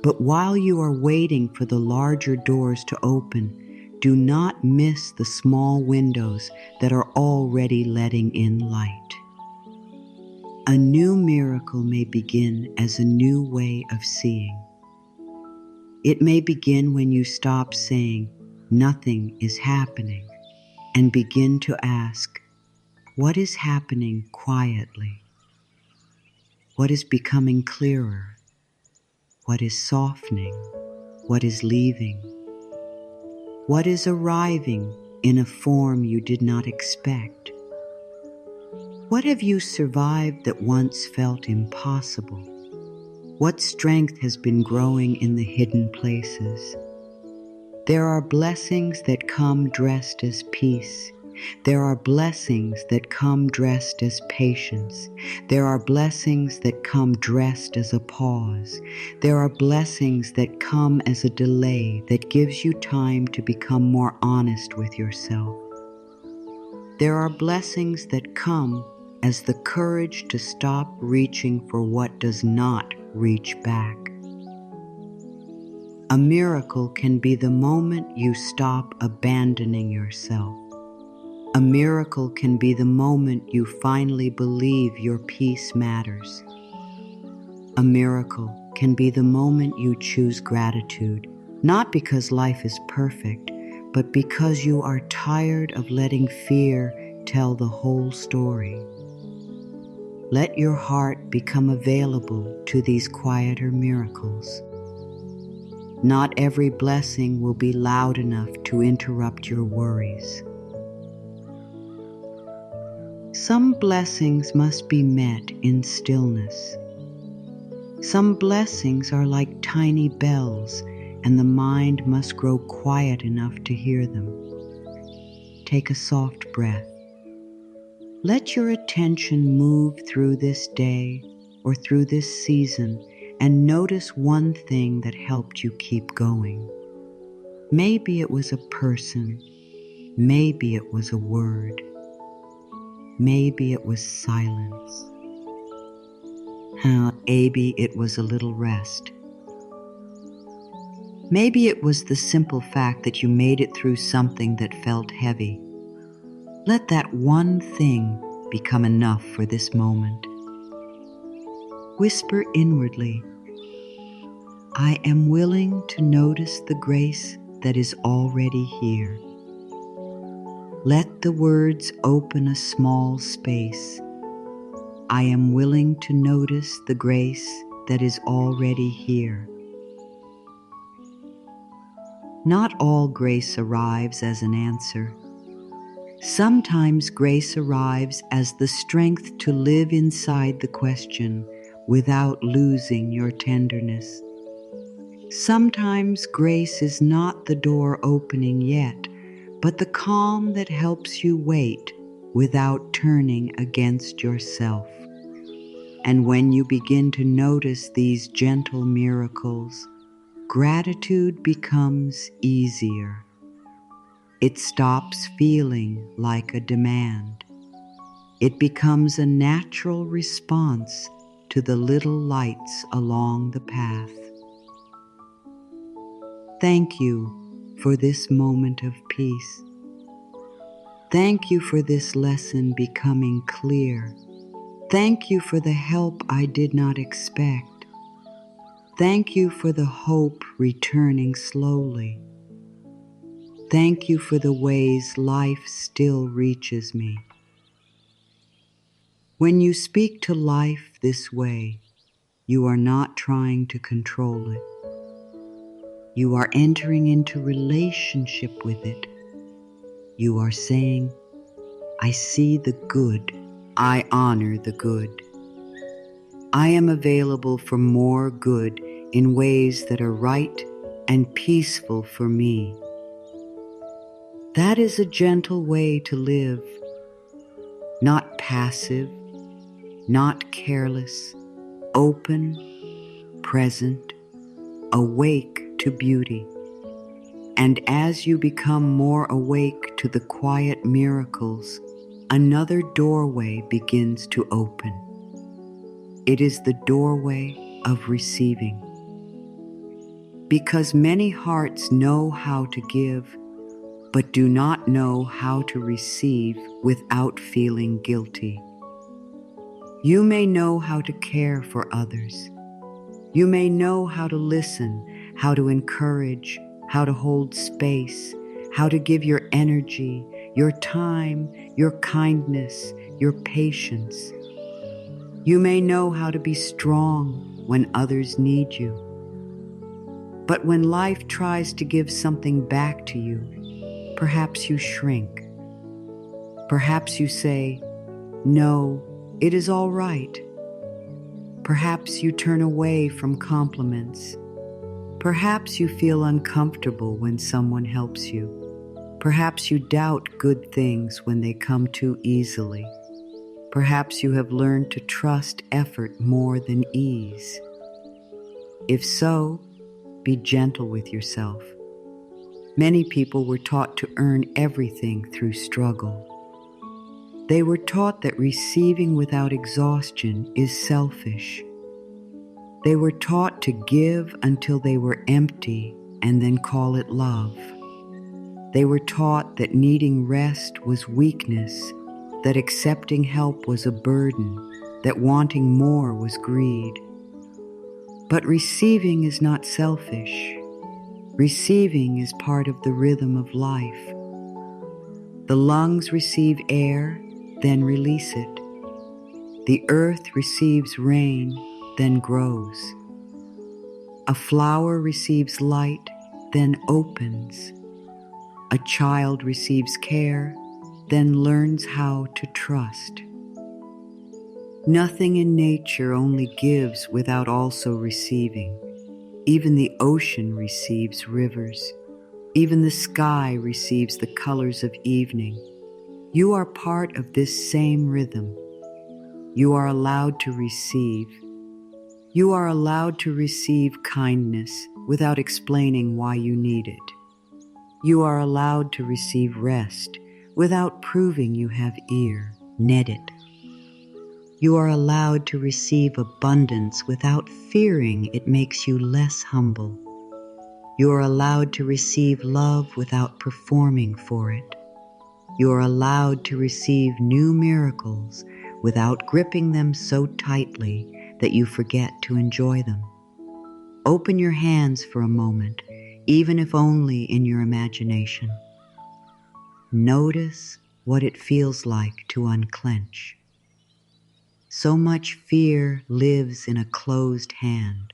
But while you are waiting for the larger doors to open, do not miss the small windows that are already letting in light. A new miracle may begin as a new way of seeing. It may begin when you stop saying, "Nothing is happening," and begin to ask, "What is happening quietly? What is becoming clearer? What is softening? What is leaving? What is arriving in a form you did not expect? What have you survived that once felt impossible? What strength has been growing in the hidden places? There are blessings that come dressed as peace. There are blessings that come dressed as patience. There are blessings that come dressed as a pause. There are blessings that come as a delay that gives you time to become more honest with yourself. There are blessings that come as the courage to stop reaching for what does not reach back. A miracle can be the moment you stop abandoning yourself. A miracle can be the moment you finally believe your peace matters. A miracle can be the moment you choose gratitude, not because life is perfect, but because you are tired of letting fear tell the whole story. Let your heart become available to these quieter miracles. Not every blessing will be loud enough to interrupt your worries. Some blessings must be met in stillness. Some blessings are like tiny bells, and the mind must grow quiet enough to hear them. Take a soft breath. Let your attention move through this day or through this season and notice one thing that helped you keep going. Maybe it was a person. Maybe it was a word. Maybe it was silence. Maybe it was a little rest. Maybe it was the simple fact that you made it through something that felt heavy. Let that one thing become enough for this moment. Whisper inwardly, "I am willing to notice the grace that is already here." Let the words open a small space. I am willing to notice the grace that is already here. Not all grace arrives as an answer. Sometimes grace arrives as the strength to live inside the question without losing your tenderness. Sometimes grace is not the door opening yet, but the calm that helps you wait without turning against yourself. And when you begin to notice these gentle miracles, gratitude becomes easier. It stops feeling like a demand. It becomes a natural response to the little lights along the path. Thank you for this moment of peace. Thank you for this lesson becoming clear. Thank you for the help I did not expect. Thank you for the hope returning slowly. Thank you for the ways life still reaches me. When you speak to life this way, you are not trying to control it. You are entering into relationship with it. You are saying, I see the good. I honor the good. I am available for more good in ways that are right and peaceful for me. That is a gentle way to live, not passive, not careless, open, present, awake to beauty. And as you become more awake to the quiet miracles, another doorway begins to open. It is the doorway of receiving. Because many hearts know how to give, but do not know how to receive without feeling guilty. You may know how to care for others. You may know how to listen, how to encourage, how to hold space, how to give your energy, your time, your kindness, your patience. You may know how to be strong when others need you. But when life tries to give something back to you, perhaps you shrink. Perhaps you say, no, it is all right. Perhaps you turn away from compliments. Perhaps you feel uncomfortable when someone helps you. Perhaps you doubt good things when they come too easily. Perhaps you have learned to trust effort more than ease. If so, be gentle with yourself. Many people were taught to earn everything through struggle. They were taught that receiving without exhaustion is selfish. They were taught to give until they were empty and then call it love. They were taught that needing rest was weakness, that accepting help was a burden, that wanting more was greed. But receiving is not selfish. Receiving is part of the rhythm of life. The lungs receive air, then release it. The earth receives rain, then grows. A flower receives light, then opens. A child receives care, then learns how to trust. Nothing in nature only gives without also receiving. Even the ocean receives rivers. Even the sky receives the colors of evening. You are part of this same rhythm. You are allowed to receive. You are allowed to receive kindness without explaining why you need it. You are allowed to receive rest without proving you have ear. Net it. You are allowed to receive abundance without fearing it makes you less humble. You are allowed to receive love without performing for it. You are allowed to receive new miracles without gripping them so tightly that you forget to enjoy them. Open your hands for a moment, even if only in your imagination. Notice what it feels like to unclench. So much fear lives in a closed hand.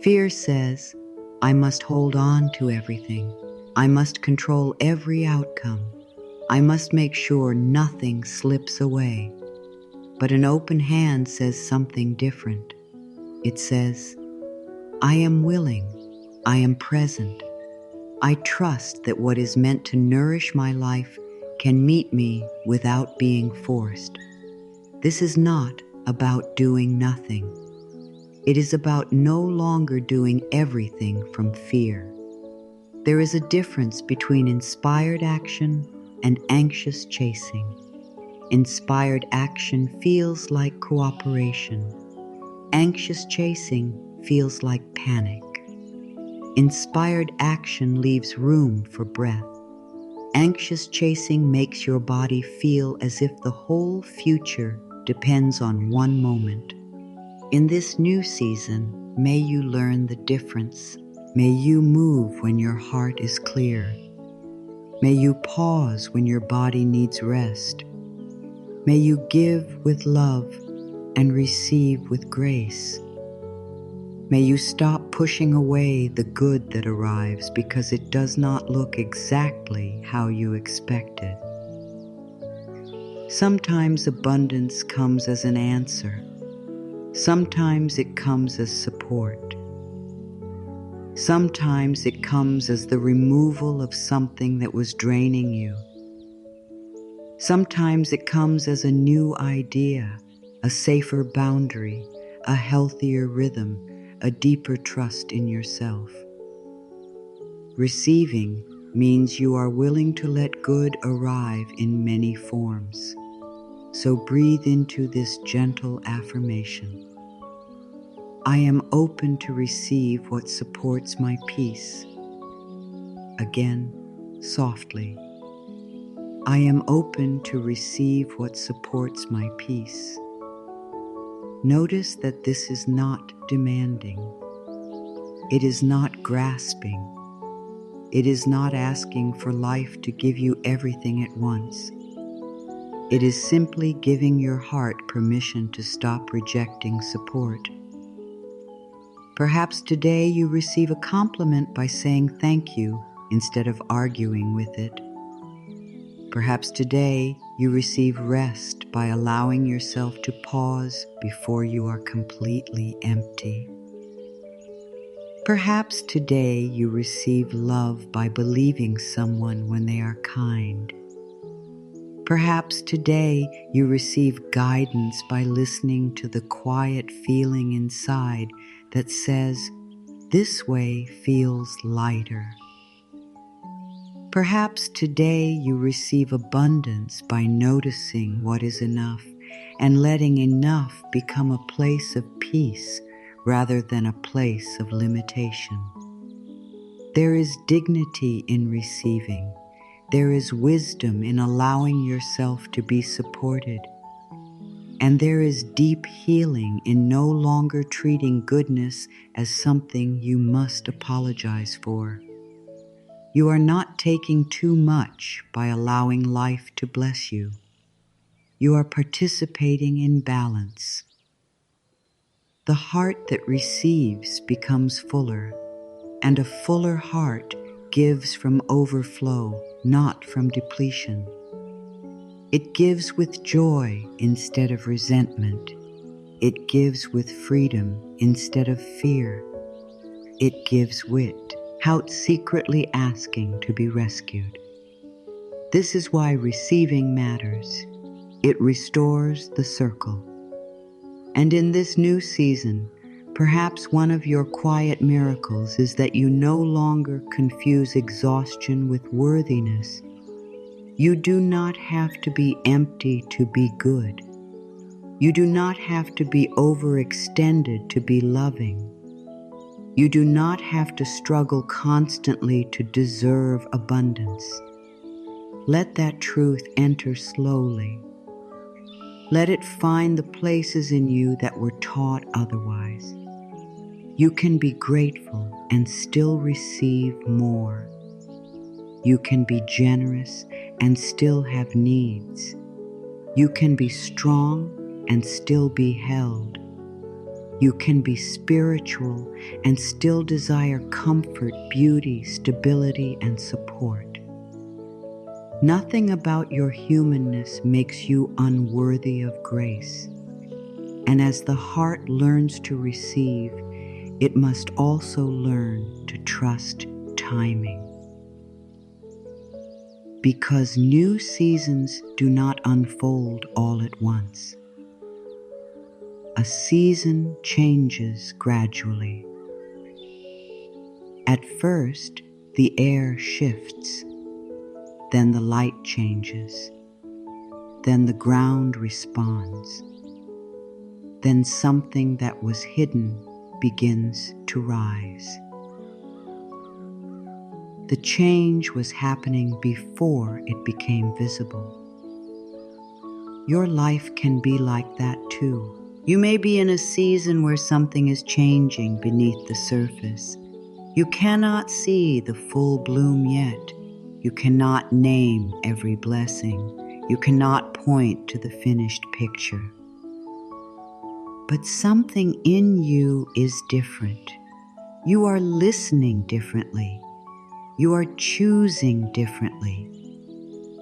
Fear says, I must hold on to everything. I must control every outcome. I must make sure nothing slips away. But an open hand says something different. It says, I am willing. I am present. I trust that what is meant to nourish my life can meet me without being forced. This is not about doing nothing. It is about no longer doing everything from fear. There is a difference between inspired action and anxious chasing. Inspired action feels like cooperation. Anxious chasing feels like panic. Inspired action leaves room for breath. Anxious chasing makes your body feel as if the whole future depends on one moment. In this new season, may you learn the difference. May you move when your heart is clear. May you pause when your body needs rest. May you give with love and receive with grace. May you stop pushing away the good that arrives because it does not look exactly how you expected. Sometimes abundance comes as an answer. Sometimes it comes as support. Sometimes it comes as the removal of something that was draining you. Sometimes it comes as a new idea, a safer boundary, a healthier rhythm, a deeper trust in yourself. Receiving means you are willing to let good arrive in many forms. So breathe into this gentle affirmation. I am open to receive what supports my peace. Again, softly. I am open to receive what supports my peace. Notice that this is not demanding. It is not grasping. It is not asking for life to give you everything at once. It is simply giving your heart permission to stop rejecting support. Perhaps today you receive a compliment by saying thank you instead of arguing with it. Perhaps today you receive rest by allowing yourself to pause before you are completely empty. Perhaps today you receive love by believing someone when they are kind. Perhaps today you receive guidance by listening to the quiet feeling inside that says, "This way feels lighter." Perhaps today you receive abundance by noticing what is enough and letting enough become a place of peace rather than a place of limitation. There is dignity in receiving. There is wisdom in allowing yourself to be supported. And there is deep healing in no longer treating goodness as something you must apologize for. You are not taking too much by allowing life to bless you. You are participating in balance. The heart that receives becomes fuller, and a fuller heart gives from overflow, not from depletion. It gives with joy instead of resentment. It gives with freedom instead of fear. It gives without secretly asking to be rescued. This is why receiving matters. It restores the circle. And in this new season, perhaps one of your quiet miracles is that you no longer confuse exhaustion with worthiness. You do not have to be empty to be good. You do not have to be overextended to be loving. You do not have to struggle constantly to deserve abundance. Let that truth enter slowly. Let it find the places in you that were taught otherwise. You can be grateful and still receive more. You can be generous and still have needs. You can be strong and still be held. You can be spiritual and still desire comfort, beauty, stability, and support. Nothing about your humanness makes you unworthy of grace. And as the heart learns to receive, it must also learn to trust timing. Because new seasons do not unfold all at once. A season changes gradually. At first, the air shifts, then the light changes, then the ground responds, then something that was hidden begins to rise. The change was happening before it became visible. Your life can be like that too. You may be in a season where something is changing beneath the surface. You cannot see the full bloom yet. You cannot name every blessing. You cannot point to the finished picture. But something in you is different. You are listening differently. You are choosing differently.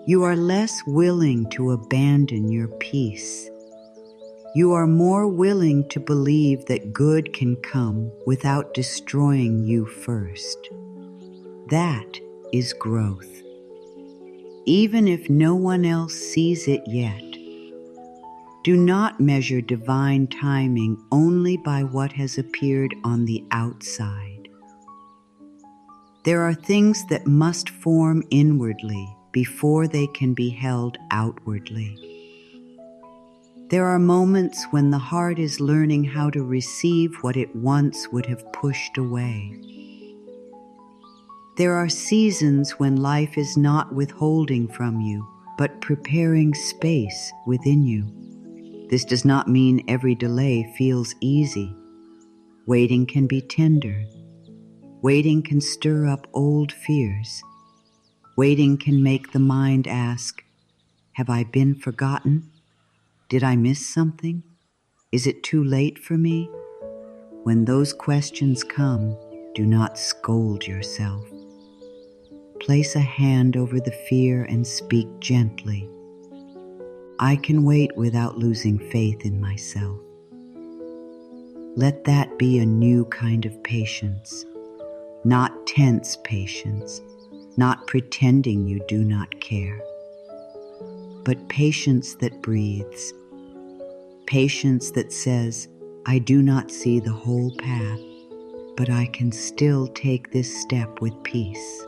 You are less willing to abandon your peace. You are more willing to believe that good can come without destroying you first. That is growth. Even if no one else sees it yet. Do not measure divine timing only by what has appeared on the outside. There are things that must form inwardly before they can be held outwardly. There are moments when the heart is learning how to receive what it once would have pushed away. There are seasons when life is not withholding from you, but preparing space within you. This does not mean every delay feels easy. Waiting can be tender. Waiting can stir up old fears. Waiting can make the mind ask, have I been forgotten? Did I miss something? Is it too late for me? When those questions come, do not scold yourself. Place a hand over the fear and speak gently. I can wait without losing faith in myself. Let that be a new kind of patience, not tense patience, not pretending you do not care, but patience that breathes. Patience that says, I do not see the whole path, but I can still take this step with peace.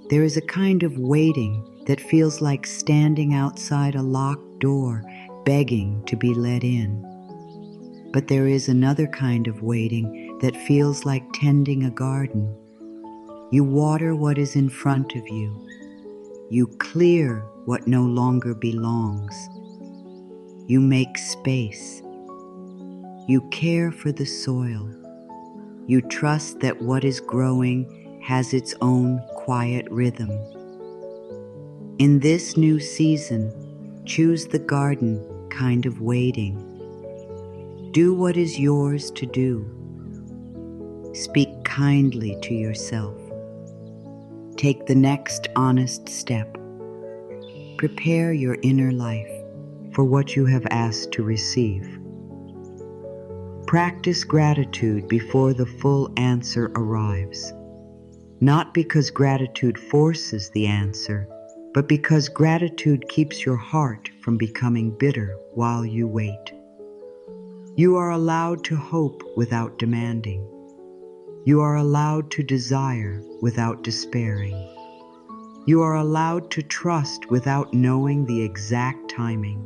There is a kind of waiting that feels like standing outside a locked door, begging to be let in. But there is another kind of waiting that feels like tending a garden. You water what is in front of you. You clear what no longer belongs. You make space. You care for the soil. You trust that what is growing has its own quiet rhythm. In this new season, choose the garden kind of waiting. Do what is yours to do. Speak kindly to yourself. Take the next honest step. Prepare your inner life for what you have asked to receive. Practice gratitude before the full answer arrives. Not because gratitude forces the answer, but because gratitude keeps your heart from becoming bitter while you wait. You are allowed to hope without demanding. You are allowed to desire without despairing. You are allowed to trust without knowing the exact timing.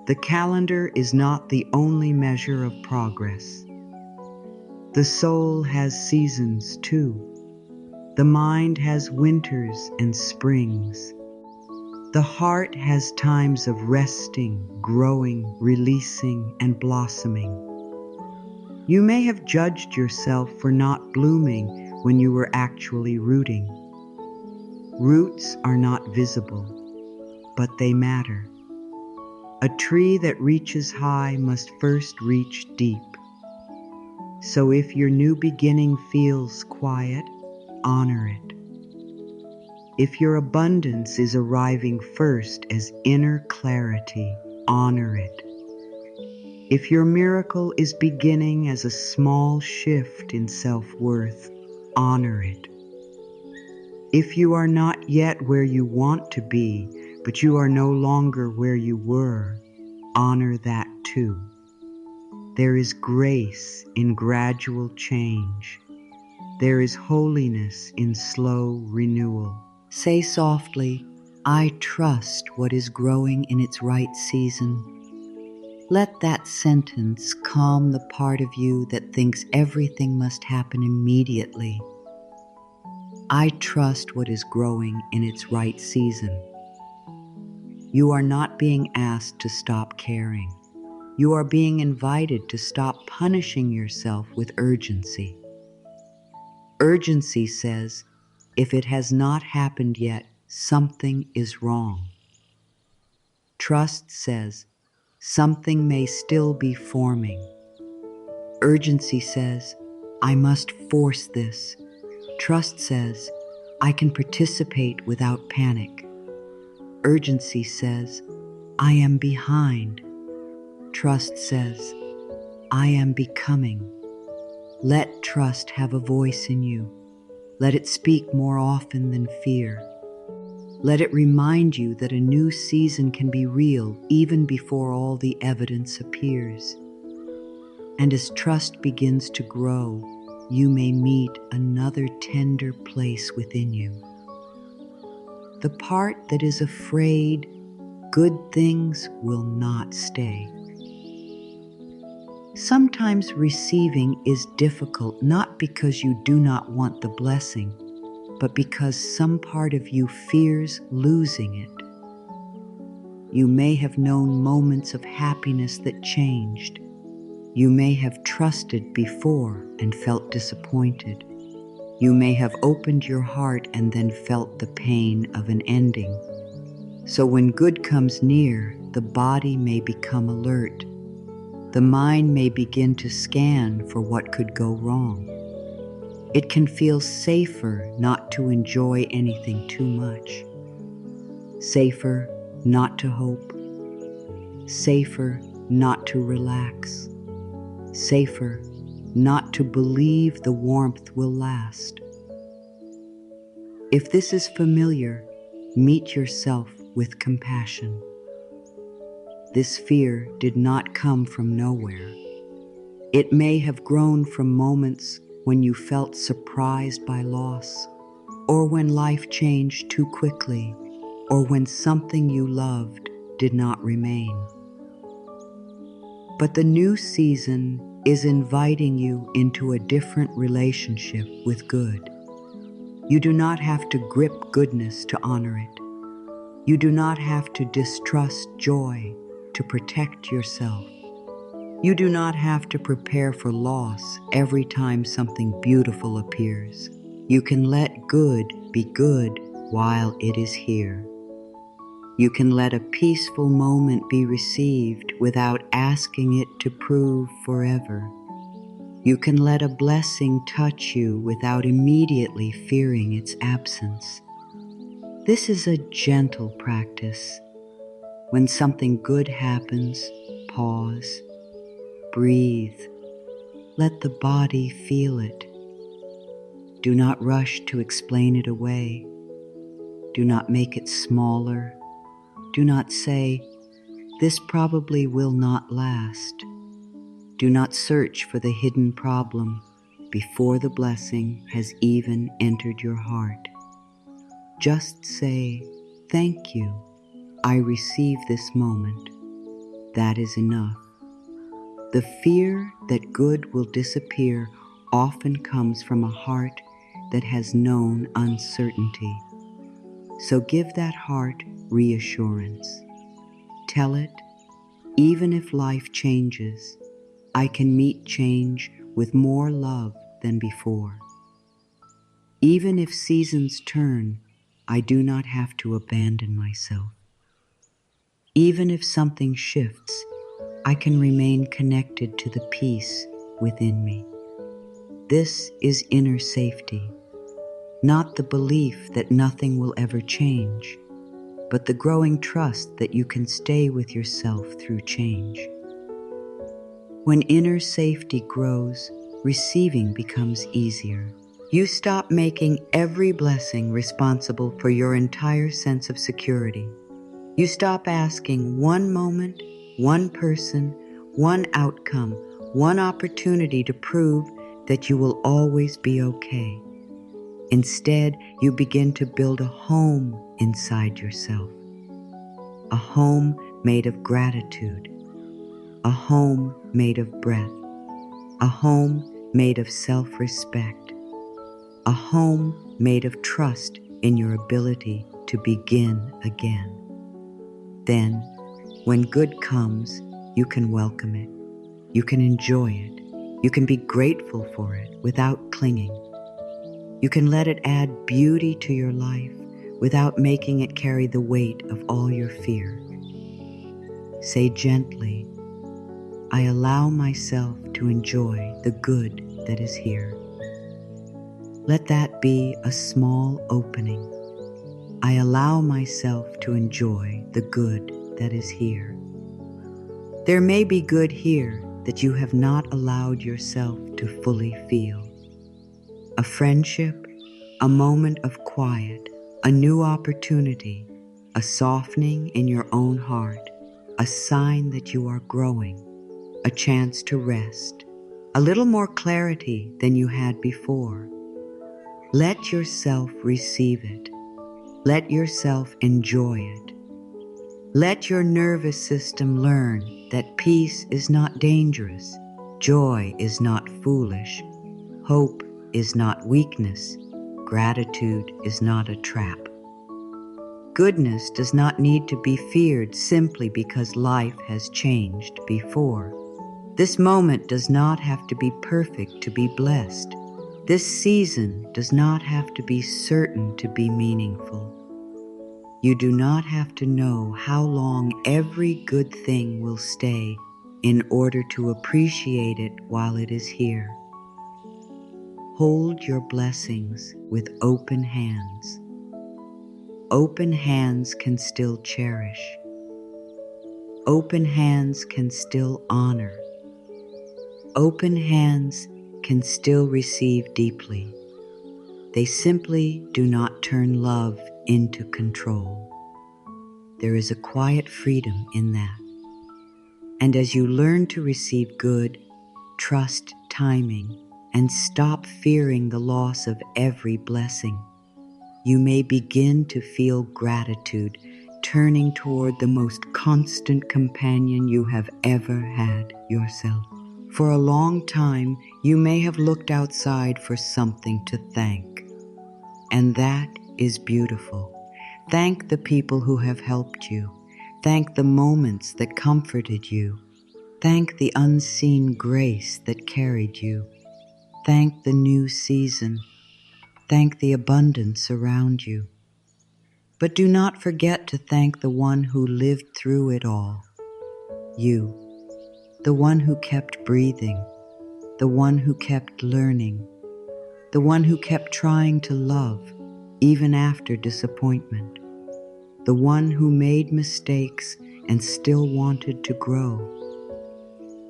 The calendar is not the only measure of progress. The soul has seasons too. The mind has winters and springs. The heart has times of resting, growing, releasing, and blossoming. You may have judged yourself for not blooming when you were actually rooting. Roots are not visible, but they matter. A tree that reaches high must first reach deep. So if your new beginning feels quiet, honor it. If your abundance is arriving first as inner clarity, honor it. If your miracle is beginning as a small shift in self-worth, honor it. If you are not yet where you want to be, but you are no longer where you were, honor that too. There is grace in gradual change. There is holiness in slow renewal. Say softly, I trust what is growing in its right season. Let that sentence calm the part of you that thinks everything must happen immediately. I trust what is growing in its right season. You are not being asked to stop caring. You are being invited to stop punishing yourself with urgency. Urgency says, if it has not happened yet, something is wrong. Trust says, something may still be forming. Urgency says, I must force this. Trust says, I can participate without panic. Urgency says, I am behind. Trust says, I am becoming. Let trust have a voice in you. Let it speak more often than fear. Let it remind you that a new season can be real even before all the evidence appears. And as trust begins to grow, you may meet another tender place within you. The part that is afraid good things will not stay. Sometimes receiving is difficult not because you do not want the blessing, but because some part of you fears losing it. You may have known moments of happiness that changed. You may have trusted before and felt disappointed. You may have opened your heart and then felt the pain of an ending. So when good comes near, the body may become alert. The mind may begin to scan for what could go wrong. It can feel safer not to enjoy anything too much. Safer not to hope. Safer not to relax. Safer not to believe the warmth will last. If this is familiar, meet yourself with compassion. This fear did not come from nowhere. It may have grown from moments when you felt surprised by loss, or when life changed too quickly, or when something you loved did not remain. But the new season is inviting you into a different relationship with good. You do not have to grip goodness to honor it. You do not have to distrust joy to protect yourself. You do not have to prepare for loss every time something beautiful appears. You can let good be good while it is here. You can let a peaceful moment be received without asking it to prove forever. You can let a blessing touch you without immediately fearing its absence. This is a gentle practice. When something good happens, pause, breathe. Let the body feel it. Do not rush to explain it away. Do not make it smaller. Do not say, this probably will not last. Do not search for the hidden problem before the blessing has even entered your heart. Just say, thank you. I receive this moment. That is enough. The fear that good will disappear often comes from a heart that has known uncertainty. So give that heart reassurance. Tell it, even if life changes, I can meet change with more love than before. Even if seasons turn, I do not have to abandon myself. Even if something shifts, I can remain connected to the peace within me. This is inner safety, not the belief that nothing will ever change, but the growing trust that you can stay with yourself through change. When inner safety grows, receiving becomes easier. You stop making every blessing responsible for your entire sense of security. You stop asking one moment, one person, one outcome, one opportunity to prove that you will always be okay. Instead, you begin to build a home inside yourself. A home made of gratitude. A home made of breath. A home made of self-respect. A home made of trust in your ability to begin again. Then, when good comes, you can welcome it. You can enjoy it. You can be grateful for it without clinging. You can let it add beauty to your life without making it carry the weight of all your fear. Say gently, I allow myself to enjoy the good that is here. Let that be a small opening. I allow myself to enjoy the good that is here. There may be good here that you have not allowed yourself to fully feel. A friendship, a moment of quiet, a new opportunity, a softening in your own heart, a sign that you are growing, a chance to rest, a little more clarity than you had before. Let yourself receive it. Let yourself enjoy it. Let your nervous system learn that peace is not dangerous, joy is not foolish, hope is not weakness, gratitude is not a trap. Goodness does not need to be feared simply because life has changed before. This moment does not have to be perfect to be blessed. This season does not have to be certain to be meaningful. You do not have to know how long every good thing will stay in order to appreciate it while it is here. Hold your blessings with open hands. Open hands can still cherish. Open hands can still honor. Open hands can still receive deeply. They simply do not turn love into control. There is a quiet freedom in that. And as you learn to receive good, trust timing, and stop fearing the loss of every blessing, you may begin to feel gratitude turning toward the most constant companion you have ever had yourself. For a long time, you may have looked outside for something to thank. And that is beautiful. Thank the people who have helped you. Thank the moments that comforted you. Thank the unseen grace that carried you. Thank the new season. Thank the abundance around you. But do not forget to thank the one who lived through it all. You, the one who kept breathing, the one who kept learning, the one who kept trying to love even after disappointment, the one who made mistakes and still wanted to grow,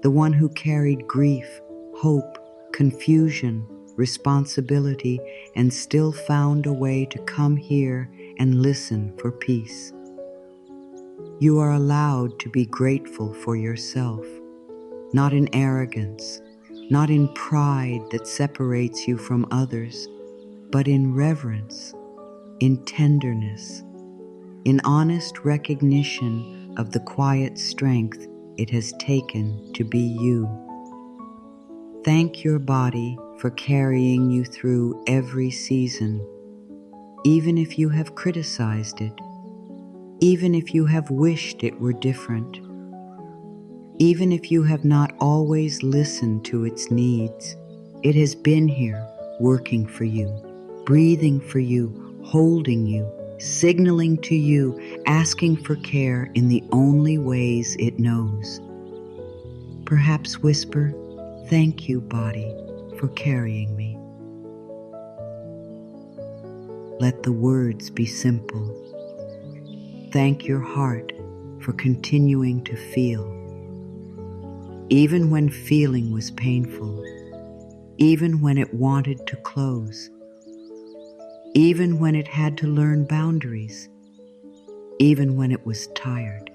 the one who carried grief, hope, confusion, responsibility, and still found a way to come here and listen for peace. You are allowed to be grateful for yourself, not in arrogance, not in pride that separates you from others, but in reverence, in tenderness, in honest recognition of the quiet strength it has taken to be you. Thank your body for carrying you through every season, even if you have criticized it, even if you have wished it were different, even if you have not always listened to its needs. It has been here, working for you, breathing for you, holding you, signaling to you, asking for care in the only ways it knows. Perhaps whisper, "Thank you, body, for carrying me." Let the words be simple. Thank your heart for continuing to feel. Even when feeling was painful, even when it wanted to close, even when it had to learn boundaries, even when it was tired,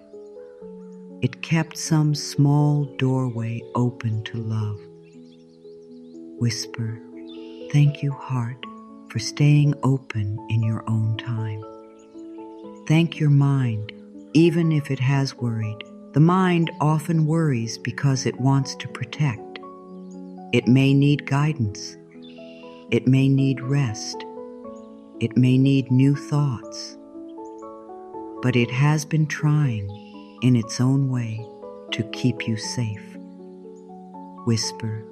it kept some small doorway open to love. Whisper, "Thank you, heart, for staying open in your own time." Thank your mind, even if it has worried. The mind often worries because it wants to protect. It may need guidance. It may need rest. It may need new thoughts. But it has been trying, in its own way, to keep you safe. Whisper,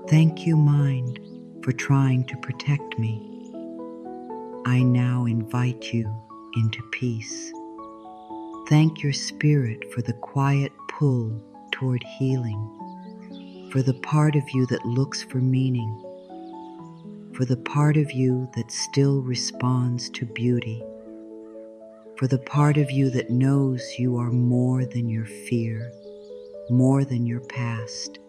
"Thank you, mind, for trying to protect me. I now invite you into peace." Thank your spirit for the quiet pull toward healing, for the part of you that looks for meaning, for the part of you that still responds to beauty, for the part of you that knows you are more than your fear, more than your past,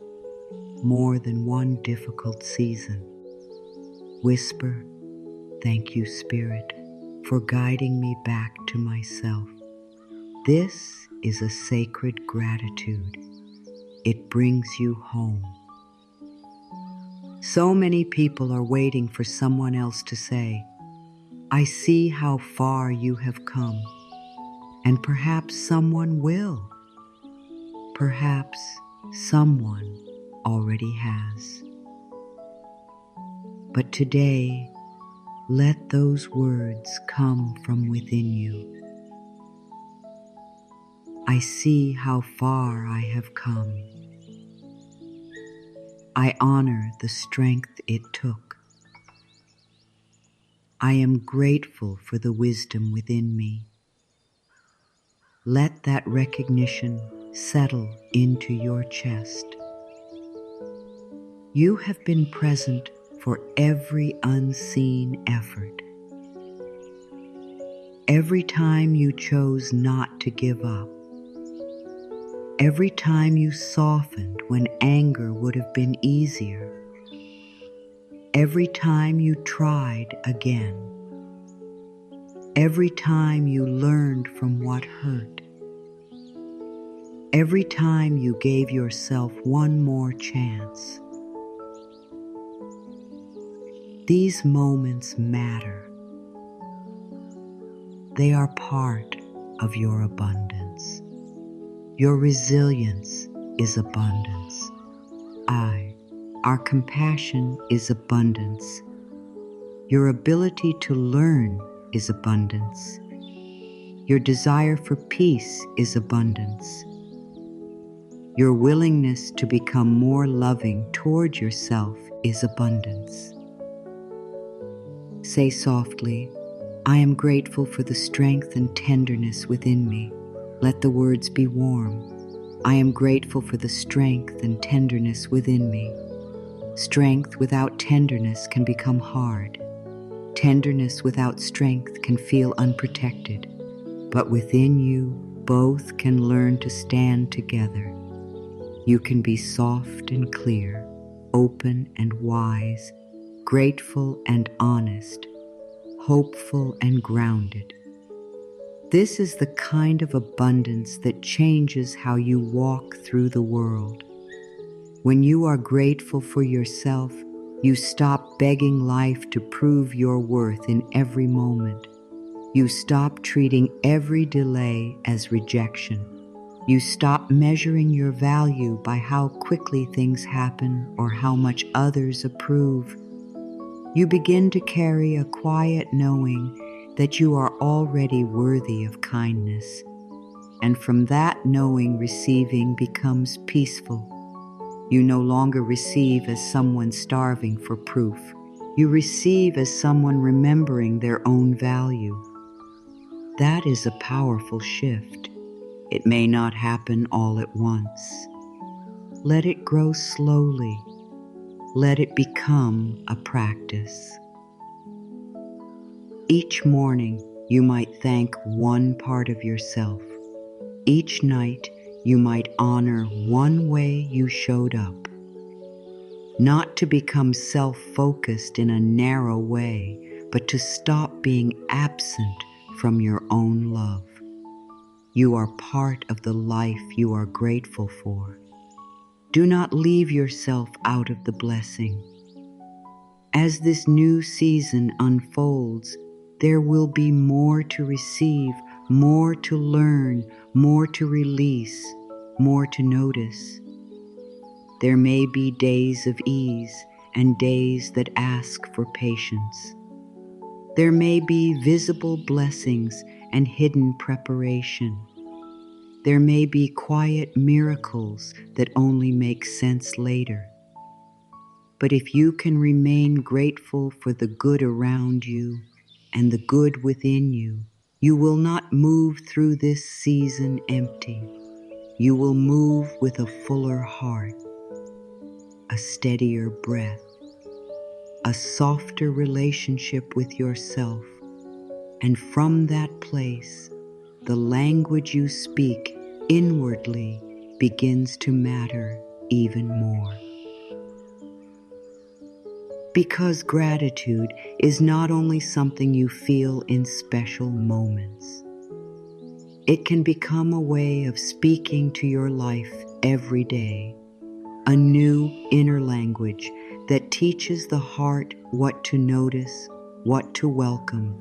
more than one difficult season. Whisper, "Thank you, Spirit, for guiding me back to myself." This is a sacred gratitude. It brings you home. So many people are waiting for someone else to say, "I see how far you have come." And perhaps someone will. Perhaps someone already has. But today, let those words come from within you. I see how far I have come. I honor the strength it took. I am grateful for the wisdom within me. Let that recognition settle into your chest. You have been present for every unseen effort. Every time you chose not to give up. Every time you softened when anger would have been easier. Every time you tried again. Every time you learned from what hurt. Every time you gave yourself one more chance. These moments matter. They are part of your abundance. Your resilience is abundance. Our compassion is abundance. Your ability to learn is abundance. Your desire for peace is abundance. Your willingness to become more loving toward yourself is abundance. Say softly, "I am grateful for the strength and tenderness within me." Let the words be warm. I am grateful for the strength and tenderness within me. Strength without tenderness can become hard. Tenderness without strength can feel unprotected. But within you, both can learn to stand together. You can be soft and clear, open and wise, grateful and honest, hopeful and grounded. This is the kind of abundance that changes how you walk through the world. When you are grateful for yourself, you stop begging life to prove your worth in every moment. You stop treating every delay as rejection. You stop measuring your value by how quickly things happen or how much others approve. You begin to carry a quiet knowing that you are already worthy of kindness. And from that knowing, receiving becomes peaceful. You no longer receive as someone starving for proof. You receive as someone remembering their own value. That is a powerful shift. It may not happen all at once. Let it grow slowly. Let it become a practice. Each morning, you might thank one part of yourself. Each night, you might honor one way you showed up. Not to become self-focused in a narrow way, but to stop being absent from your own love. You are part of the life you are grateful for. Do not leave yourself out of the blessing. As this new season unfolds, there will be more to receive, more to learn, more to release, more to notice. There may be days of ease and days that ask for patience. There may be visible blessings and hidden preparation. There may be quiet miracles that only make sense later. But if you can remain grateful for the good around you and the good within you, you will not move through this season empty. You will move with a fuller heart, a steadier breath, a softer relationship with yourself, and from that place, the language you speak inwardly begins to matter even more. Because gratitude is not only something you feel in special moments. It can become a way of speaking to your life every day, a new inner language that teaches the heart what to notice, what to welcome,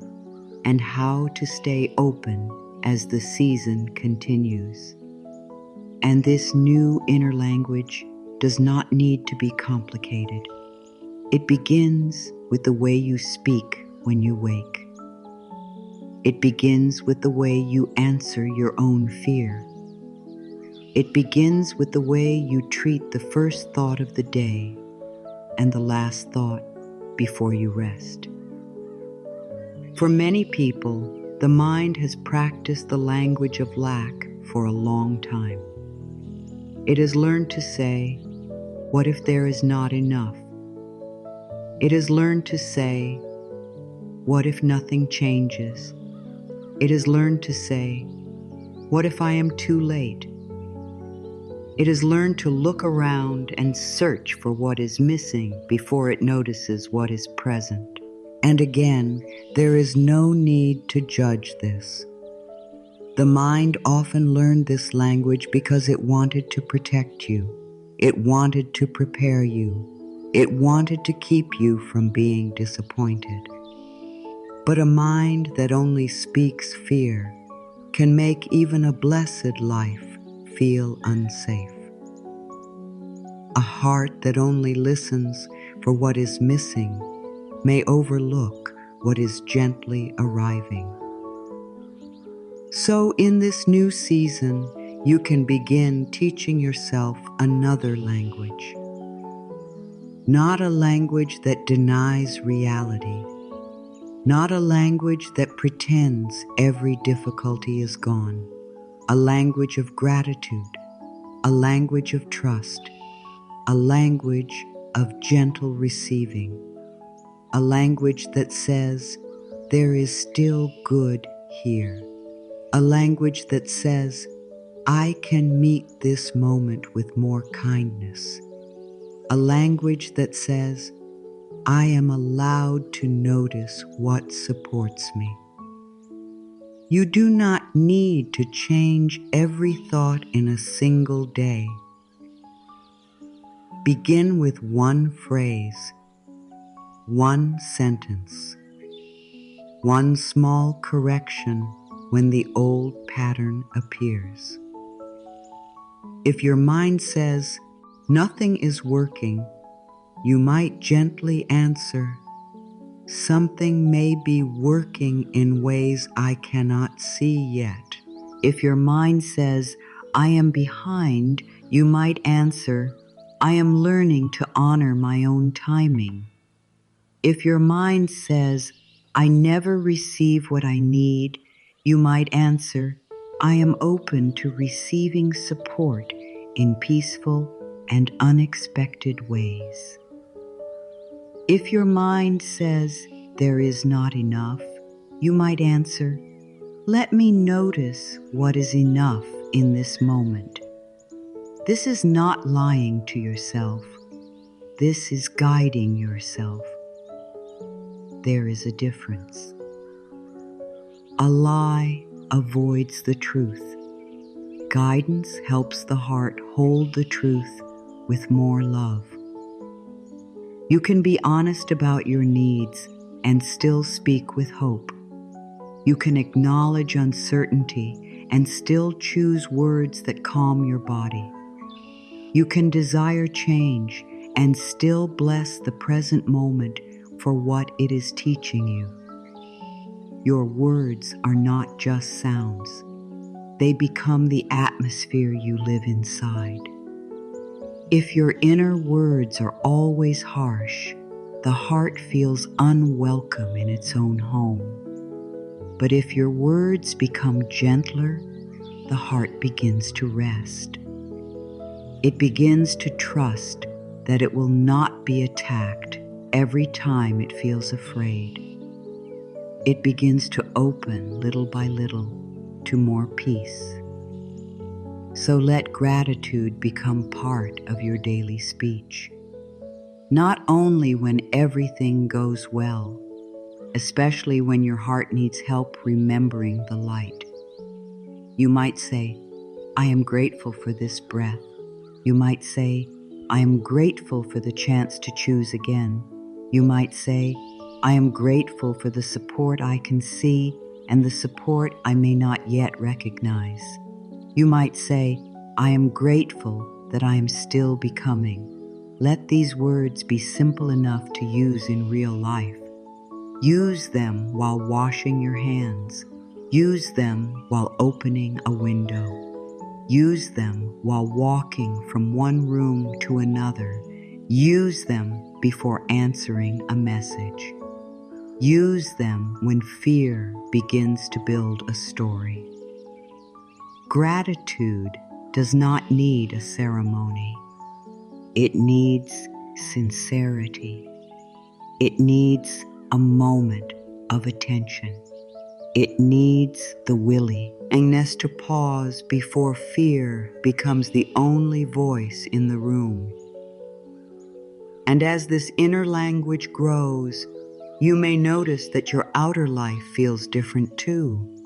and how to stay open as the season continues. And this new inner language does not need to be complicated. It begins with the way you speak when you wake. It begins with the way you answer your own fear. It begins with the way you treat the first thought of the day and the last thought before you rest. For many people, the mind has practiced the language of lack for a long time. It has learned to say, "What if there is not enough?" It has learned to say, "What if nothing changes?" It has learned to say, "What if I am too late?" It has learned to look around and search for what is missing before it notices what is present. And again, there is no need to judge this. The mind often learned this language because it wanted to protect you. It wanted to prepare you. It wanted to keep you from being disappointed. But a mind that only speaks fear can make even a blessed life feel unsafe. A heart that only listens for what is missing may overlook what is gently arriving. So in this new season, you can begin teaching yourself another language. Not a language that denies reality. Not a language that pretends every difficulty is gone. A language of gratitude. A language of trust. A language of gentle receiving. A language that says, "There is still good here." A language that says, "I can meet this moment with more kindness." A language that says, "I am allowed to notice what supports me." You do not need to change every thought in a single day. Begin with one phrase, one sentence, one small correction when the old pattern appears. If your mind says, "Nothing is working," you might gently answer, "Something may be working in ways I cannot see yet." If your mind says, "I am behind," you might answer, "I am learning to honor my own timing." If your mind says, "I never receive what I need," You might answer, I am open to receiving support in peaceful and unexpected ways. If your mind says there is not enough, you might answer, let me notice what is enough in this moment. This is not lying to yourself. This is guiding yourself. There is a difference. A lie avoids the truth. Guidance helps the heart hold the truth with more love. You can be honest about your needs and still speak with hope. You can acknowledge uncertainty and still choose words that calm your body. You can desire change and still bless the present moment for what it is teaching you. Your words are not just sounds. They become the atmosphere you live inside. If your inner words are always harsh, the heart feels unwelcome in its own home. But if your words become gentler, the heart begins to rest. It begins to trust that it will not be attacked every time it feels afraid. It begins to open little by little to more peace. So let gratitude become part of your daily speech. Not only when everything goes well, especially when your heart needs help remembering the light. You might say, I am grateful for this breath. You might say, I am grateful for the chance to choose again. You might say, I am grateful for the support I can see and the support I may not yet recognize. You might say, I am grateful that I am still becoming. Let these words be simple enough to use in real life. Use them while washing your hands. Use them while opening a window. Use them while walking from one room to another. Use them before answering a message. Use them when fear begins to build a story. Gratitude does not need a ceremony. It needs sincerity. It needs a moment of attention. It needs the willingness to pause before fear becomes the only voice in the room. And as this inner language grows, you may notice that your outer life feels different too.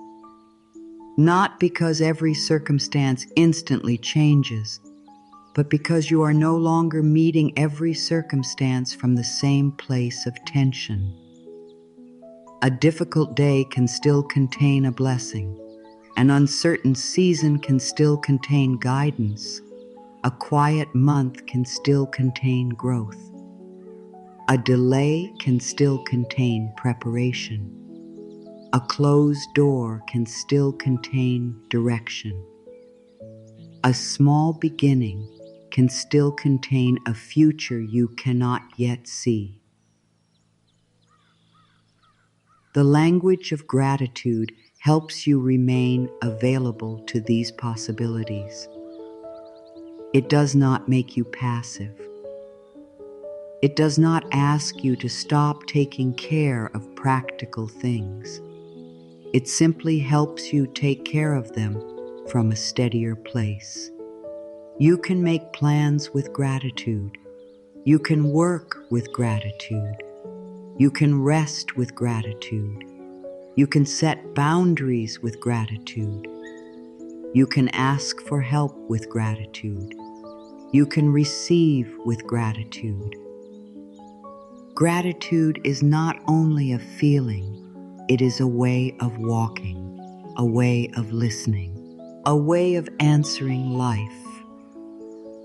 Not because every circumstance instantly changes, but because you are no longer meeting every circumstance from the same place of tension. A difficult day can still contain a blessing. An uncertain season can still contain guidance. A quiet month can still contain growth. A delay can still contain preparation. A closed door can still contain direction. A small beginning can still contain a future you cannot yet see. The language of gratitude helps you remain available to these possibilities. It does not make you passive. It does not ask you to stop taking care of practical things. It simply helps you take care of them from a steadier place. You can make plans with gratitude. You can work with gratitude. You can rest with gratitude. You can set boundaries with gratitude. You can ask for help with gratitude. You can receive with gratitude. Gratitude is not only a feeling, it is a way of walking, a way of listening, a way of answering life,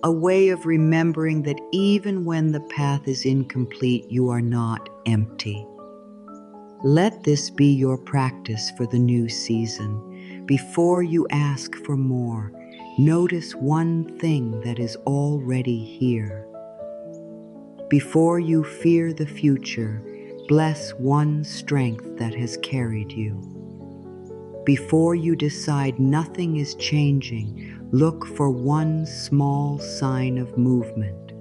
a way of remembering that even when the path is incomplete, you are not empty. Let this be your practice for the new season. Before you ask for more, notice one thing that is already here. Before you fear the future, bless one strength that has carried you. Before you decide nothing is changing, look for one small sign of movement.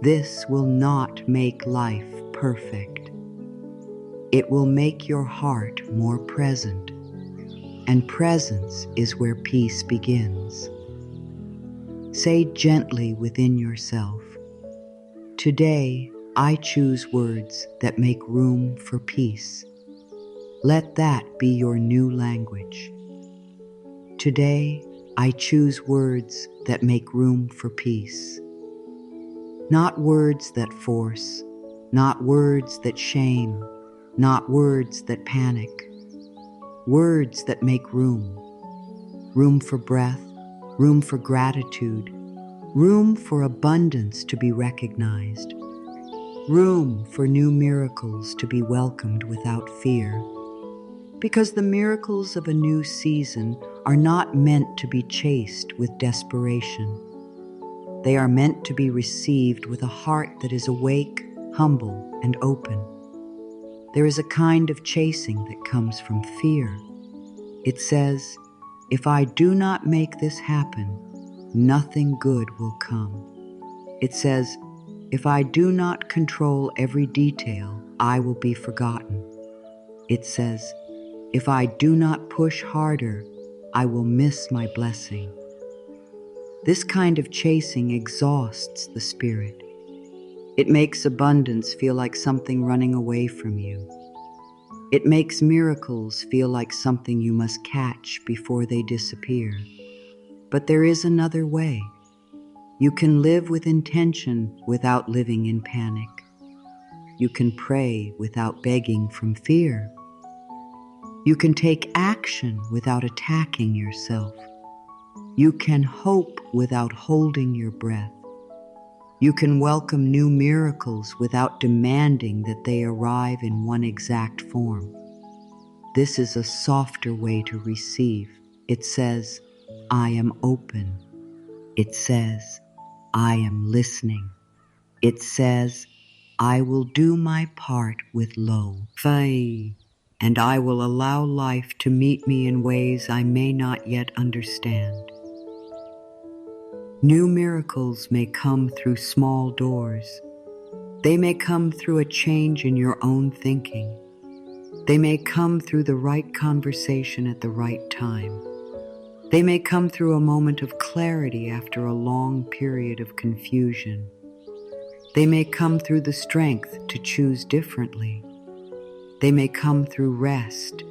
This will not make life perfect. It will make your heart more present, and presence is where peace begins. Say gently within yourself, "Today, I choose words that make room for peace." Let that be your new language. Today, I choose words that make room for peace. Not words that force, not words that shame, not words that panic. Words that make room. Room for breath, room for gratitude, room for abundance to be recognized, room for new miracles to be welcomed without fear. Because the miracles of a new season are not meant to be chased with desperation. They are meant to be received with a heart that is awake, humble, and open. There is a kind of chasing that comes from fear. It says, "If I do not make this happen, nothing good will come." It says, "If I do not control every detail, I will be forgotten." It says, "If I do not push harder, I will miss my blessing." This kind of chasing exhausts the spirit. It makes abundance feel like something running away from you. It makes miracles feel like something you must catch before they disappear. But there is another way. You can live with intention without living in panic. You can pray without begging from fear. You can take action without attacking yourself. You can hope without holding your breath. You can welcome new miracles without demanding that they arrive in one exact form. This is a softer way to receive. It says, "I am open." It says, "I am listening." It says, "I will do my part with Louise Hay, and I will allow life to meet me in ways I may not yet understand." New miracles may come through small doors. They may come through a change in your own thinking. They may come through the right conversation at the right time. They may come through a moment of clarity after a long period of confusion. They may come through the strength to choose differently. They may come through rest.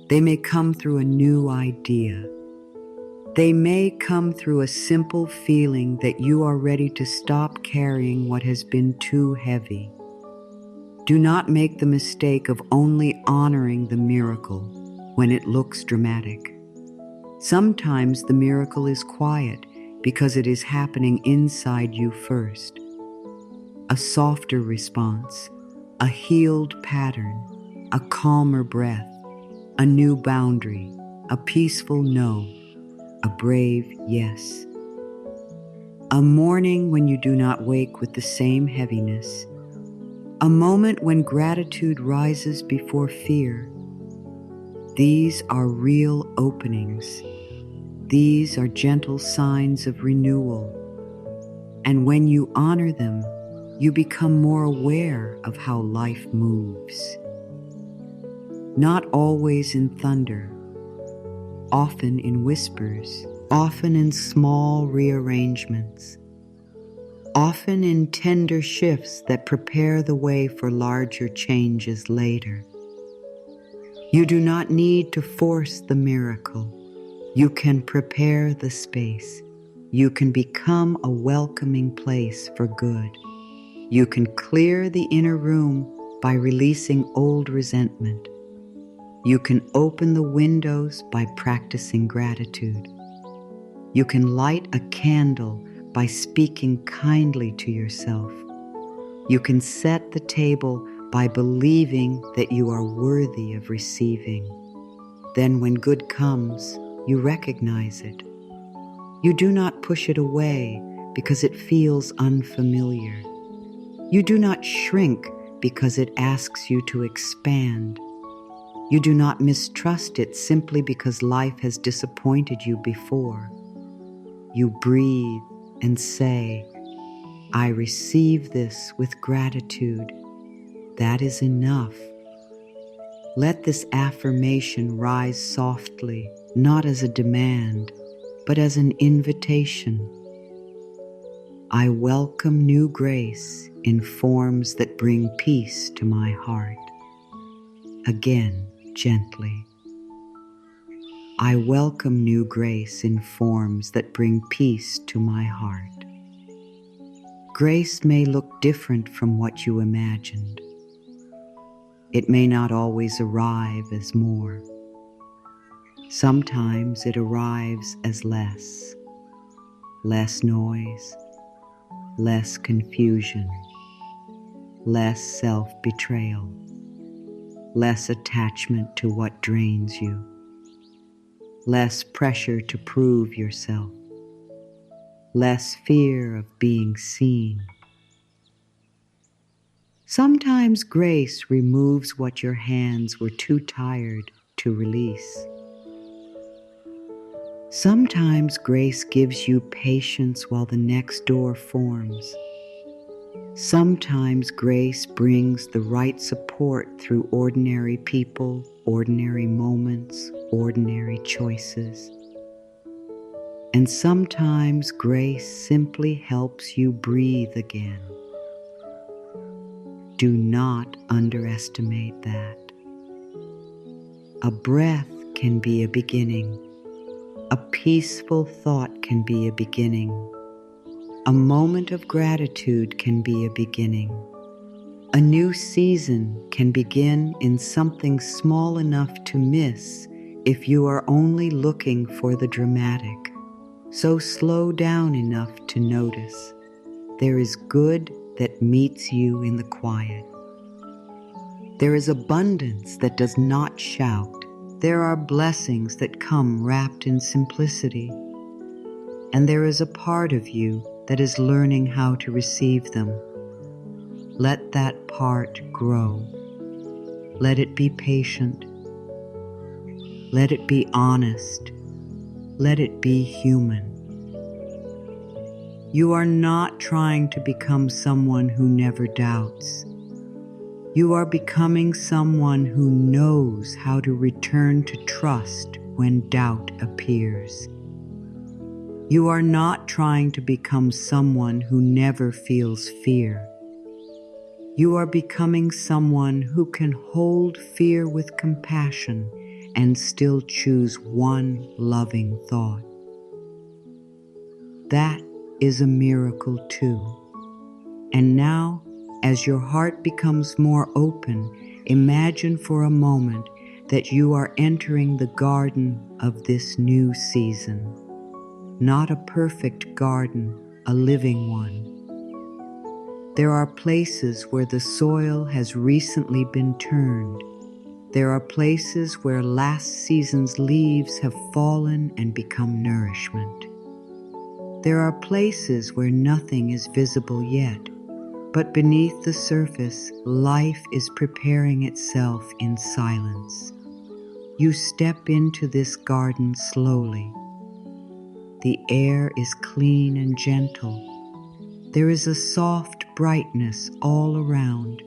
They may come through a new idea. They may come through a simple feeling that you are ready to stop carrying what has been too heavy. Do not make the mistake of only honoring the miracle when it looks dramatic. Sometimes the miracle is quiet because it is happening inside you first. A softer response, a healed pattern, a calmer breath, a new boundary, a peaceful no, a brave yes. A morning when you do not wake with the same heaviness. A moment when gratitude rises before fear. These are real openings. These are gentle signs of renewal. And when you honor them, you become more aware of how life moves. Not always in thunder, often in whispers, often in small rearrangements, often in tender shifts that prepare the way for larger changes later. You do not need to force the miracle. You can prepare the space. You can become a welcoming place for good. You can clear the inner room by releasing old resentment. You can open the windows by practicing gratitude. You can light a candle by speaking kindly to yourself. You can set the table by believing that you are worthy of receiving. Then when good comes, you recognize it. You do not push it away because it feels unfamiliar. You do not shrink because it asks you to expand. You do not mistrust it simply because life has disappointed you before. You breathe and say, I receive this with gratitude. That is enough. Let this affirmation rise softly, not as a demand, but as an invitation. I welcome new grace in forms that bring peace to my heart. Again, gently. I welcome new grace in forms that bring peace to my heart. Grace may look different from what you imagined. It may not always arrive as more. Sometimes it arrives as less noise, less confusion, less self-betrayal, less attachment to what drains you, less pressure to prove yourself, less fear of being seen. Sometimes grace removes what your hands were too tired to release. Sometimes grace gives you patience while the next door forms. Sometimes grace brings the right support through ordinary people, ordinary moments, ordinary choices. And sometimes grace simply helps you breathe again. Do not underestimate that. A breath can be a beginning. A peaceful thought can be a beginning. A moment of gratitude can be a beginning. A new season can begin in something small enough to miss if you are only looking for the dramatic. So slow down enough to notice. There is good that meets you in the quiet. There is abundance that does not shout. There are blessings that come wrapped in simplicity. And there is a part of you that is learning how to receive them. Let that part grow. Let it be patient. Let it be honest. Let it be human. You are not trying to become someone who never doubts. You are becoming someone who knows how to return to trust when doubt appears. You are not trying to become someone who never feels fear. You are becoming someone who can hold fear with compassion and still choose one loving thought. That is a miracle too. And now, as your heart becomes more open, imagine for a moment that you are entering the garden of this new season. Not a perfect garden, a living one. There are places where the soil has recently been turned. There are places where last season's leaves have fallen and become nourishment. There are places where nothing is visible yet, but beneath the surface, life is preparing itself in silence. You step into this garden slowly. The air is clean and gentle. There is a soft brightness all around,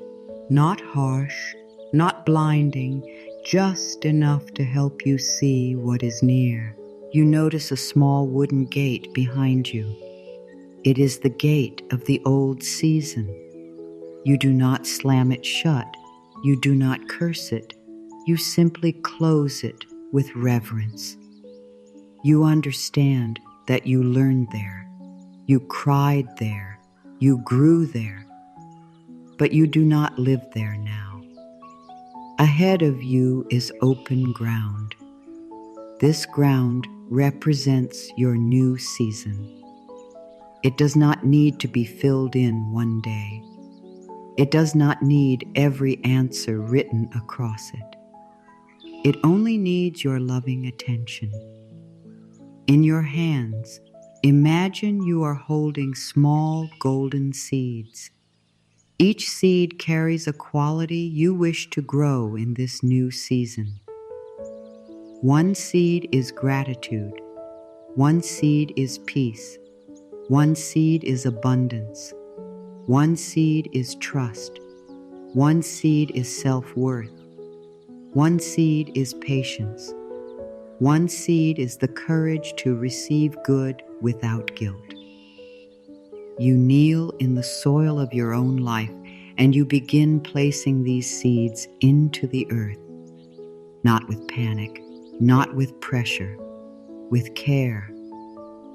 not harsh, not blinding, just enough to help you see what is near. You notice a small wooden gate behind you. It is the gate of the old season. You do not slam it shut. You do not curse it. You simply close it with reverence. You understand that you learned there. You cried there. You grew there. But you do not live there now. Ahead of you is open ground. This ground represents your new season. It does not need to be filled in one day. It does not need every answer written across it. It only needs your loving attention. In your hands, imagine you are holding small golden seeds. Each seed carries a quality you wish to grow in this new season. One seed is gratitude. One seed is peace. One seed is abundance. One seed is trust. One seed is self-worth. One seed is patience. One seed is the courage to receive good without guilt. You kneel in the soil of your own life and you begin placing these seeds into the earth, not with panic, not with pressure, with care.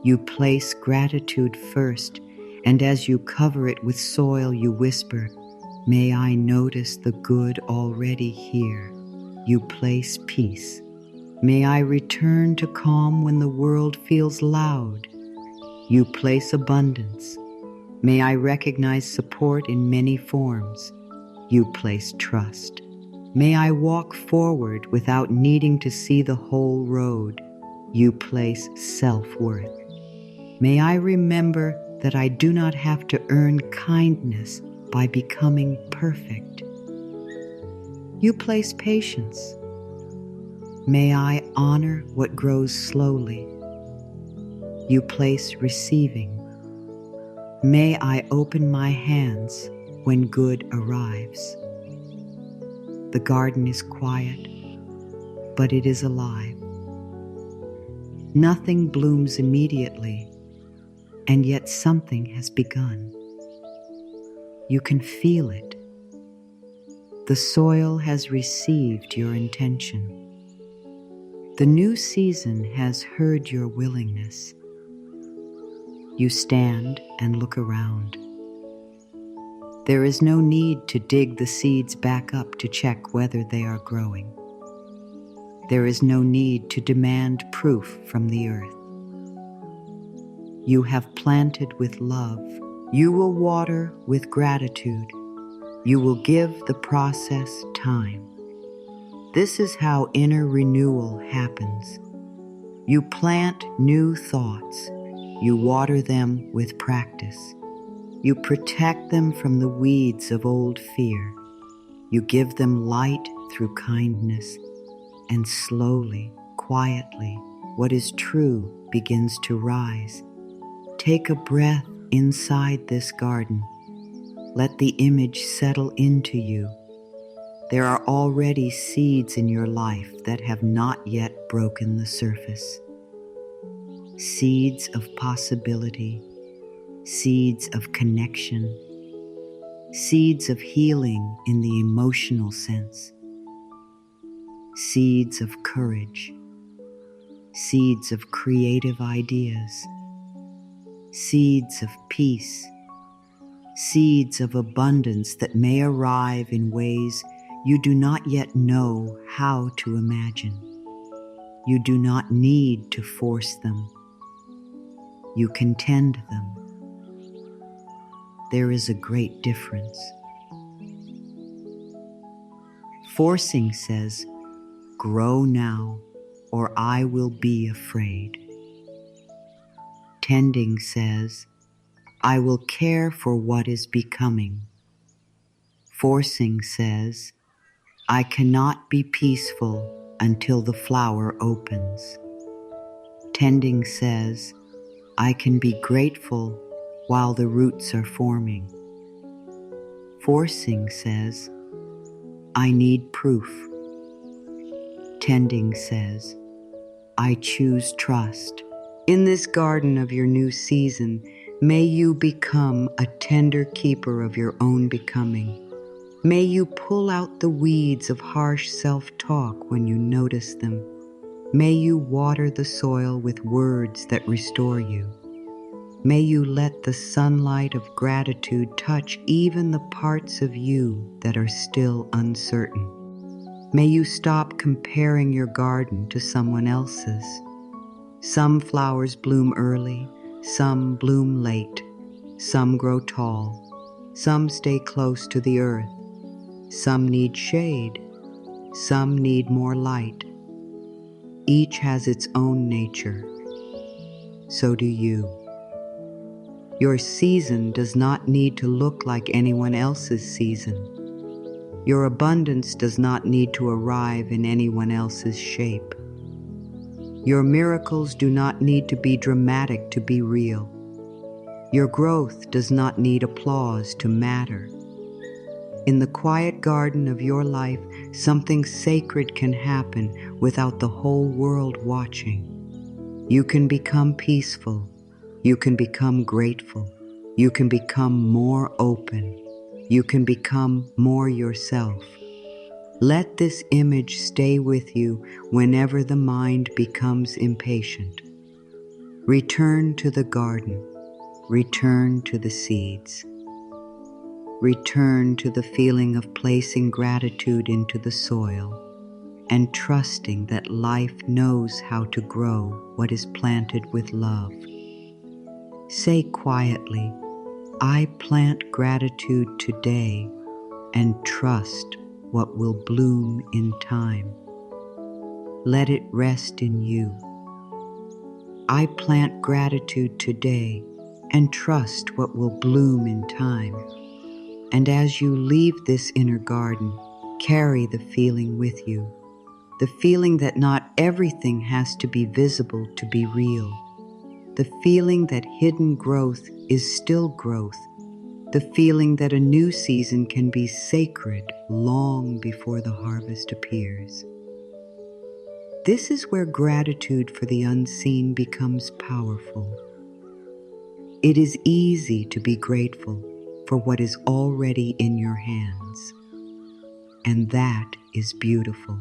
You place gratitude first, and as you cover it with soil, you whisper, "May I notice the good already here." You place peace. "May I return to calm when the world feels loud." You place abundance. "May I recognize support in many forms." You place trust. "May I walk forward without needing to see the whole road." You place self-worth. "May I remember that I do not have to earn kindness by becoming perfect." You place patience. "May I honor what grows slowly." You place receiving. "May I open my hands when good arrives." The garden is quiet, but it is alive. Nothing blooms immediately, and yet something has begun. You can feel it. The soil has received your intention. The new season has heard your willingness. You stand and look around. There is no need to dig the seeds back up to check whether they are growing. There is no need to demand proof from the earth. You have planted with love. You will water with gratitude. You will give the process time. This is how inner renewal happens. You plant new thoughts. You water them with practice. You protect them from the weeds of old fear. You give them light through kindness. And slowly, quietly, what is true begins to rise. Take a breath inside this garden. Let the image settle into you. There are already seeds in your life that have not yet broken the surface. Seeds of possibility, seeds of connection, seeds of healing in the emotional sense, seeds of courage, seeds of creative ideas, seeds of peace, seeds of abundance that may arrive in ways you do not yet know how to imagine. You do not need to force them. You can tend them. There is a great difference. Forcing says, "Grow now, or I will be afraid." Tending says, "I will care for what is becoming." Forcing says, "I cannot be peaceful until the flower opens." Tending says, "I can be grateful while the roots are forming." Forcing says, "I need proof." Tending says, "I choose trust." In this garden of your new season, may you become a tender keeper of your own becoming. May you pull out the weeds of harsh self-talk when you notice them. May you water the soil with words that restore you. May you let the sunlight of gratitude touch even the parts of you that are still uncertain. May you stop comparing your garden to someone else's. Some flowers bloom early, some bloom late, some grow tall, some stay close to the earth, some need shade, some need more light. Each has its own nature. So do you. Your season does not need to look like anyone else's season. Your abundance does not need to arrive in anyone else's shape. Your miracles do not need to be dramatic to be real. Your growth does not need applause to matter. In the quiet garden of your life, something sacred can happen without the whole world watching. You can become peaceful. You can become grateful. You can become more open. You can become more yourself. Let this image stay with you whenever the mind becomes impatient. Return to the garden. Return to the seeds. Return to the feeling of placing gratitude into the soil and trusting that life knows how to grow what is planted with love. Say quietly, I plant gratitude today and trust what will bloom in time. Let it rest in you. I plant gratitude today and trust what will bloom in time. And as you leave this inner garden, carry the feeling with you. The feeling that not everything has to be visible to be real. The feeling that hidden growth is still growth. The feeling that a new season can be sacred long before the harvest appears. This is where gratitude for the unseen becomes powerful. It is easy to be grateful for what is already in your hands, and that is beautiful.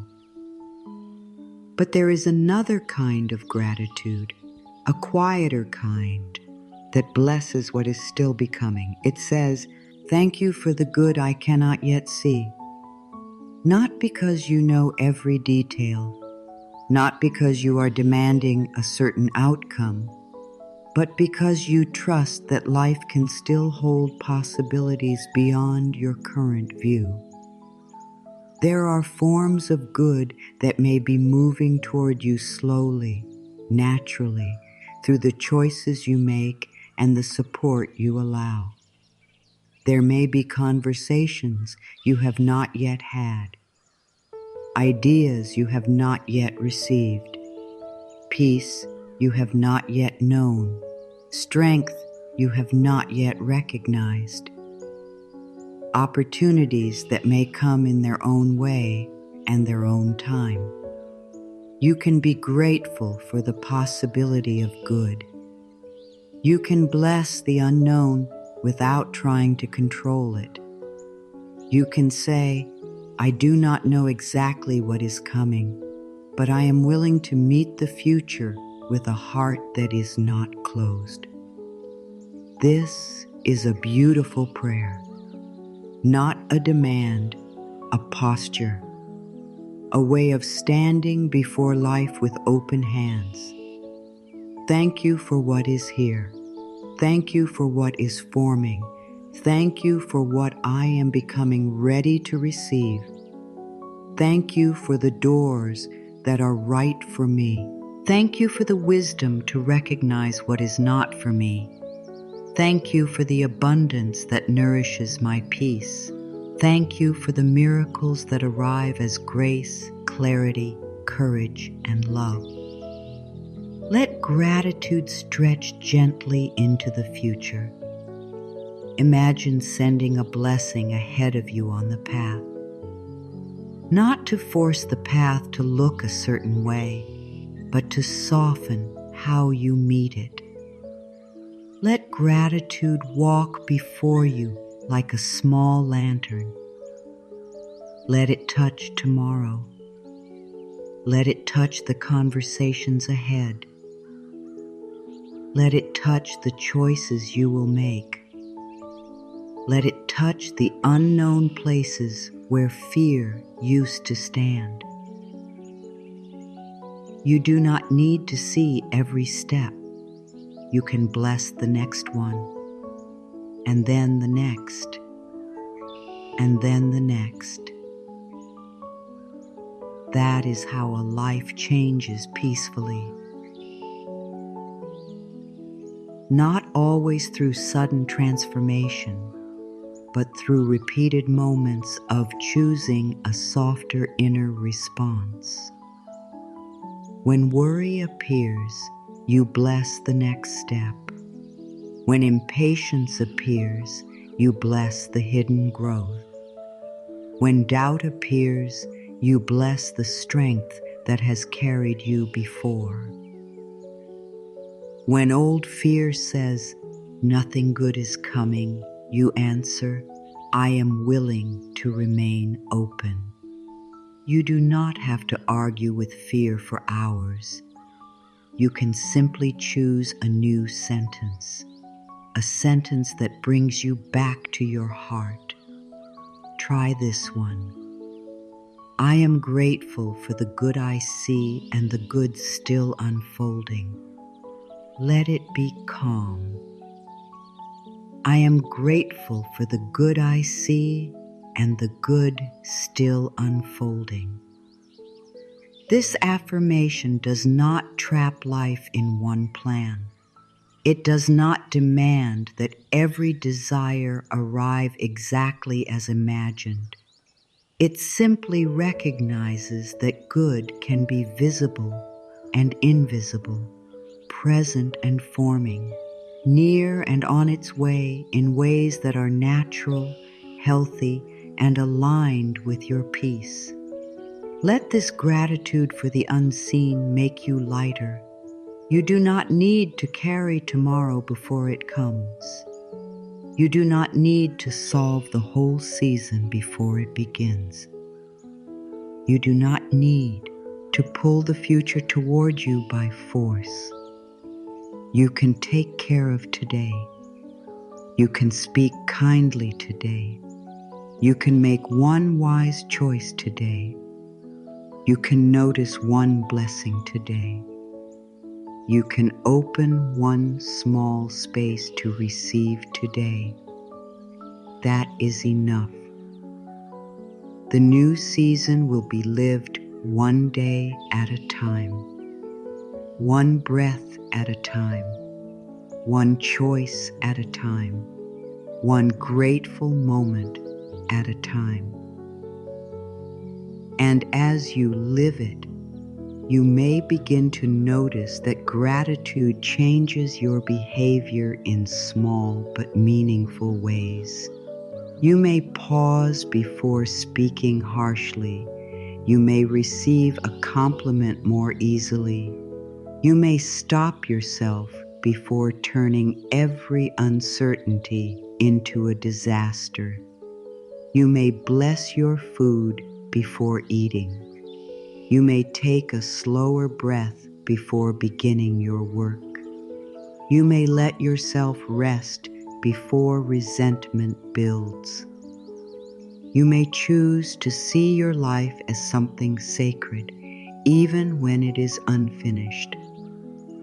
But there is another kind of gratitude, a quieter kind, that blesses what is still becoming. It says, thank you for the good I cannot yet see. Not because you know every detail, not because you are demanding a certain outcome, but because you trust that life can still hold possibilities beyond your current view. There are forms of good that may be moving toward you slowly, naturally, through the choices you make and the support you allow. There may be conversations you have not yet had, ideas you have not yet received, peace you have not yet known, strength you have not yet recognized, opportunities that may come in their own way and their own time. You can be grateful for the possibility of good. You can bless the unknown without trying to control it. You can say, I do not know exactly what is coming, but I am willing to meet the future with a heart that is not closed. This is a beautiful prayer, not a demand, a posture, a way of standing before life with open hands. Thank you for what is here. Thank you for what is forming. Thank you for what I am becoming ready to receive. Thank you for the doors that are right for me. Thank you for the wisdom to recognize what is not for me. Thank you for the abundance that nourishes my peace. Thank you for the miracles that arrive as grace, clarity, courage, and love. Let gratitude stretch gently into the future. Imagine sending a blessing ahead of you on the path. Not to force the path to look a certain way, but to soften how you meet it. Let gratitude walk before you like a small lantern. Let it touch tomorrow. Let it touch the conversations ahead. Let it touch the choices you will make. Let it touch the unknown places where fear used to stand. You do not need to see every step. You can bless the next one, and then the next, and then the next. That is how a life changes peacefully. not always through sudden transformation, but through repeated moments of choosing a softer inner response. When worry appears, you bless the next step. When impatience appears, you bless the hidden growth. When doubt appears, you bless the strength that has carried you before. When old fear says, "Nothing good is coming," you answer, "I am willing to remain open." You do not have to argue with fear for hours. You can simply choose a new sentence, a sentence that brings you back to your heart. Try this one. I am grateful for the good I see and the good still unfolding. Let it be calm. I am grateful for the good I see and the good still unfolding. This affirmation does not trap life in one plan. It does not demand that every desire arrive exactly as imagined. It simply recognizes that good can be visible and invisible, present and forming, near and on its way in ways that are natural, healthy, and aligned with your peace. Let this gratitude for the unseen make you lighter. You do not need to carry tomorrow before it comes. You do not need to solve the whole season before it begins. You do not need to pull the future toward you by force. You can take care of today. You can speak kindly today. You can make one wise choice today. You can notice one blessing today. You can open one small space to receive today. That is enough. The new season will be lived one day at a time, one breath at a time, one choice at a time, one grateful moment at a time. And as you live it, you may begin to notice that gratitude changes your behavior in small but meaningful ways. You may pause before speaking harshly. You may receive a compliment more easily. You may stop yourself before turning every uncertainty into a disaster. You may bless your food before eating. You may take a slower breath before beginning your work. You may let yourself rest before resentment builds. You may choose to see your life as something sacred, even when it is unfinished.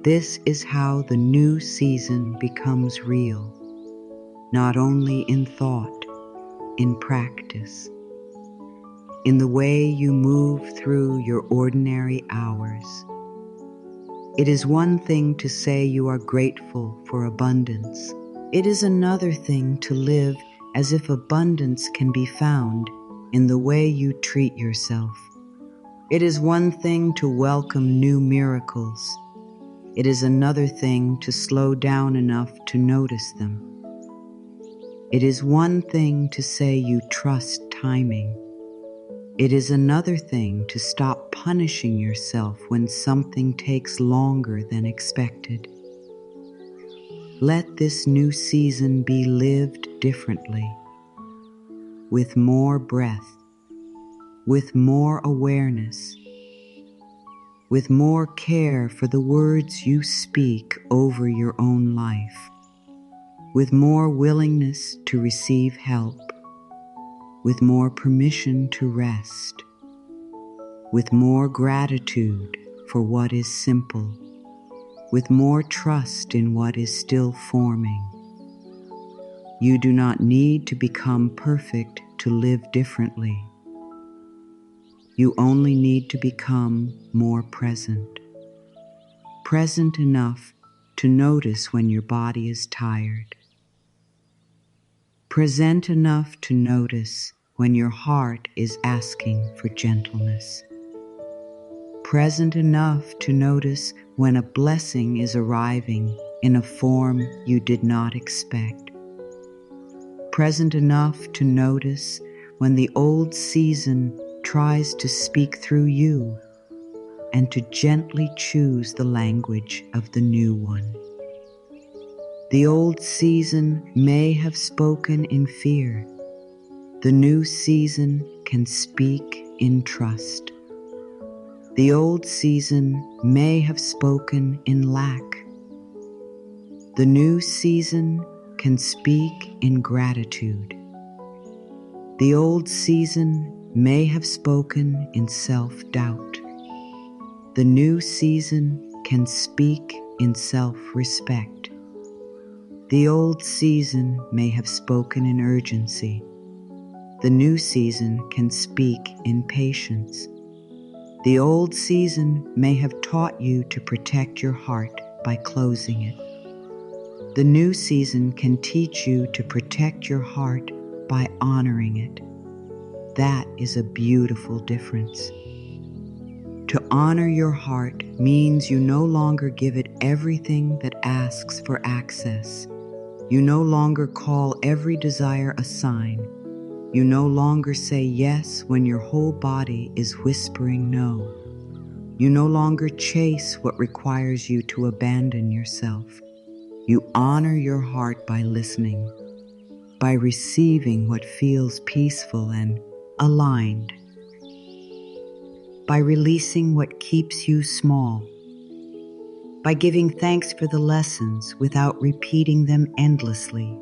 This is how the new season becomes real, not only in thought, in practice, in the way you move through your ordinary hours. It is one thing to say you are grateful for abundance. It is another thing to live as if abundance can be found in the way you treat yourself. It is one thing to welcome new miracles. It is another thing to slow down enough to notice them. It is one thing to say you trust timing. It is another thing to stop punishing yourself when something takes longer than expected. Let this new season be lived differently, with more breath, with more awareness, with more care for the words you speak over your own life, with more willingness to receive help, with more permission to rest, with more gratitude for what is simple, with more trust in what is still forming. You do not need to become perfect to live differently. You only need to become more present. Present enough to notice when your body is tired. Present enough to notice when your heart is asking for gentleness. Present enough to notice when a blessing is arriving in a form you did not expect. Present enough to notice when the old season tries to speak through you, and to gently choose the language of the new one. The old season may have spoken in fear. The new season can speak in trust. The old season may have spoken in lack. The new season can speak in gratitude. The old season may have spoken in self-doubt. The new season can speak in self-respect. The old season may have spoken in urgency. The new season can speak in patience. The old season may have taught you to protect your heart by closing it. The new season can teach you to protect your heart by honoring it. That is a beautiful difference. To honor your heart means you no longer give it everything that asks for access. You no longer call every desire a sign. You no longer say yes when your whole body is whispering no. You no longer chase what requires you to abandon yourself. You honor your heart by listening, by receiving what feels peaceful and aligned, by releasing what keeps you small, by giving thanks for the lessons without repeating them endlessly,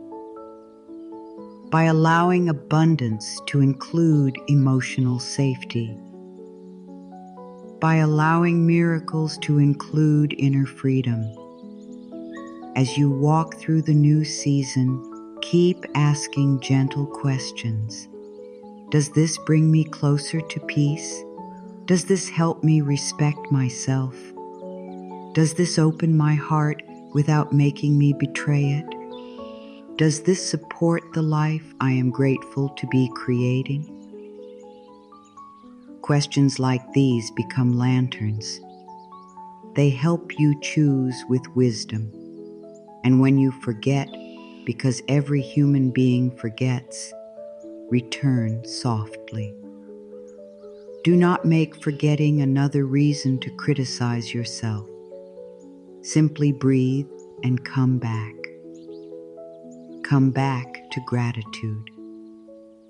by allowing abundance to include emotional safety, by allowing miracles to include inner freedom. As you walk through the new season, keep asking gentle questions. Does this bring me closer to peace? Does this help me respect myself? Does this open my heart without making me betray it? Does this support the life I am grateful to be creating? Questions like these become lanterns. They help you choose with wisdom. And when you forget, because every human being forgets, return softly. Do not make forgetting another reason to criticize yourself. Simply breathe and come back. Come back to gratitude.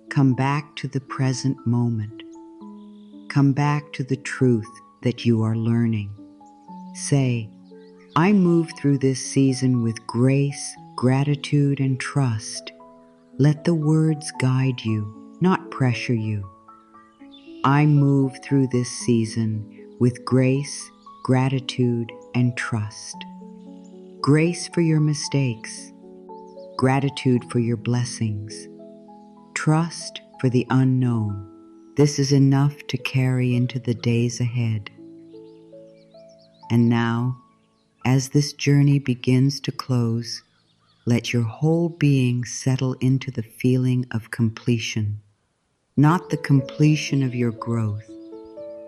Come back to the present moment. Come back to the truth that you are learning. Say, I move through this season with grace, gratitude, and trust. Let the words guide you, not pressure you. I move through this season with grace, gratitude, and trust. Grace for your mistakes, gratitude for your blessings, trust for the unknown. This is enough to carry into the days ahead. And now, as this journey begins to close, let your whole being settle into the feeling of completion. Not the completion of your growth,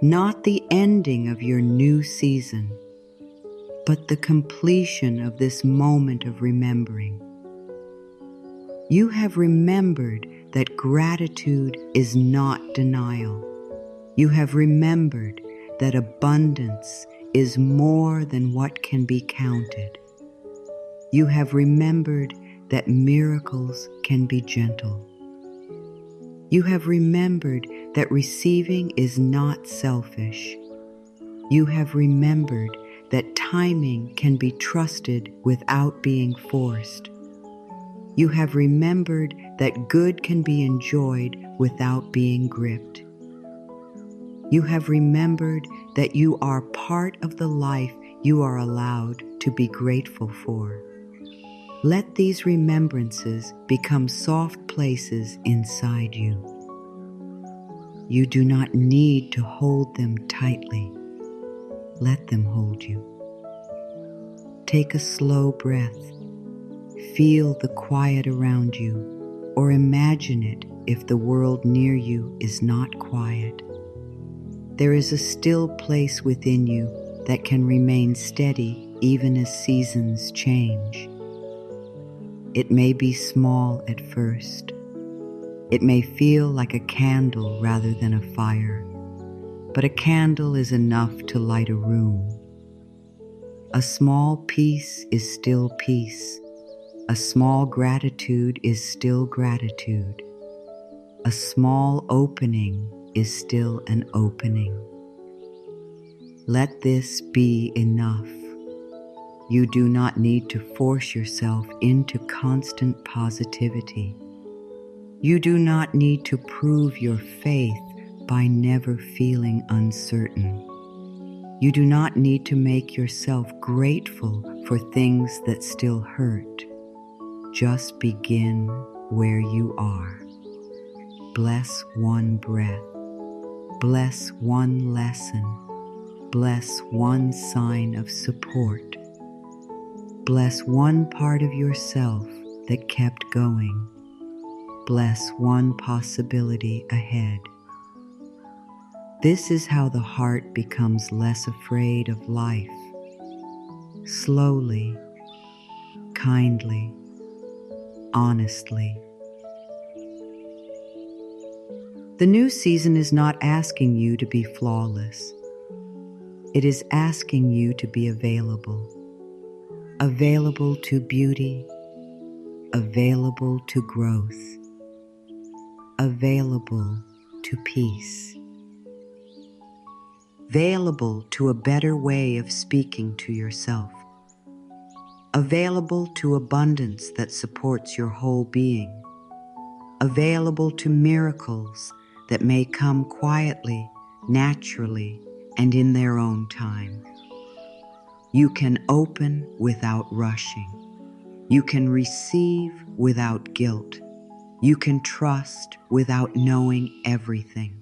not the ending of your new season, but the completion of this moment of remembering. You have remembered that gratitude is not denial. You have remembered that abundance is more than what can be counted. You have remembered that miracles can be gentle. You have remembered that receiving is not selfish. You have remembered that timing can be trusted without being forced. You have remembered that good can be enjoyed without being gripped. You have remembered that you are part of the life you are allowed to be grateful for. Let these remembrances become soft places inside you. You do not need to hold them tightly. Let them hold you. Take a slow breath. Feel the quiet around you, or imagine it if the world near you is not quiet. There is a still place within you that can remain steady even as seasons change. It may be small at first. It may feel like a candle rather than a fire, but a candle is enough to light a room. A small peace is still peace. A small gratitude is still gratitude. A small opening is still an opening. Let this be enough. You do not need to force yourself into constant positivity. You do not need to prove your faith by never feeling uncertain. You do not need to make yourself grateful for things that still hurt. Just begin where you are. Bless one breath. Bless one lesson. Bless one sign of support. Bless one part of yourself that kept going. Bless one possibility ahead. This is how the heart becomes less afraid of life. Slowly, kindly, honestly. The new season is not asking you to be flawless. It is asking you to be available. Available to beauty, available to growth, available to peace, available to a better way of speaking to yourself, available to abundance that supports your whole being, available to miracles that may come quietly, naturally, and in their own time. You can open without rushing. You can receive without guilt. You can trust without knowing everything.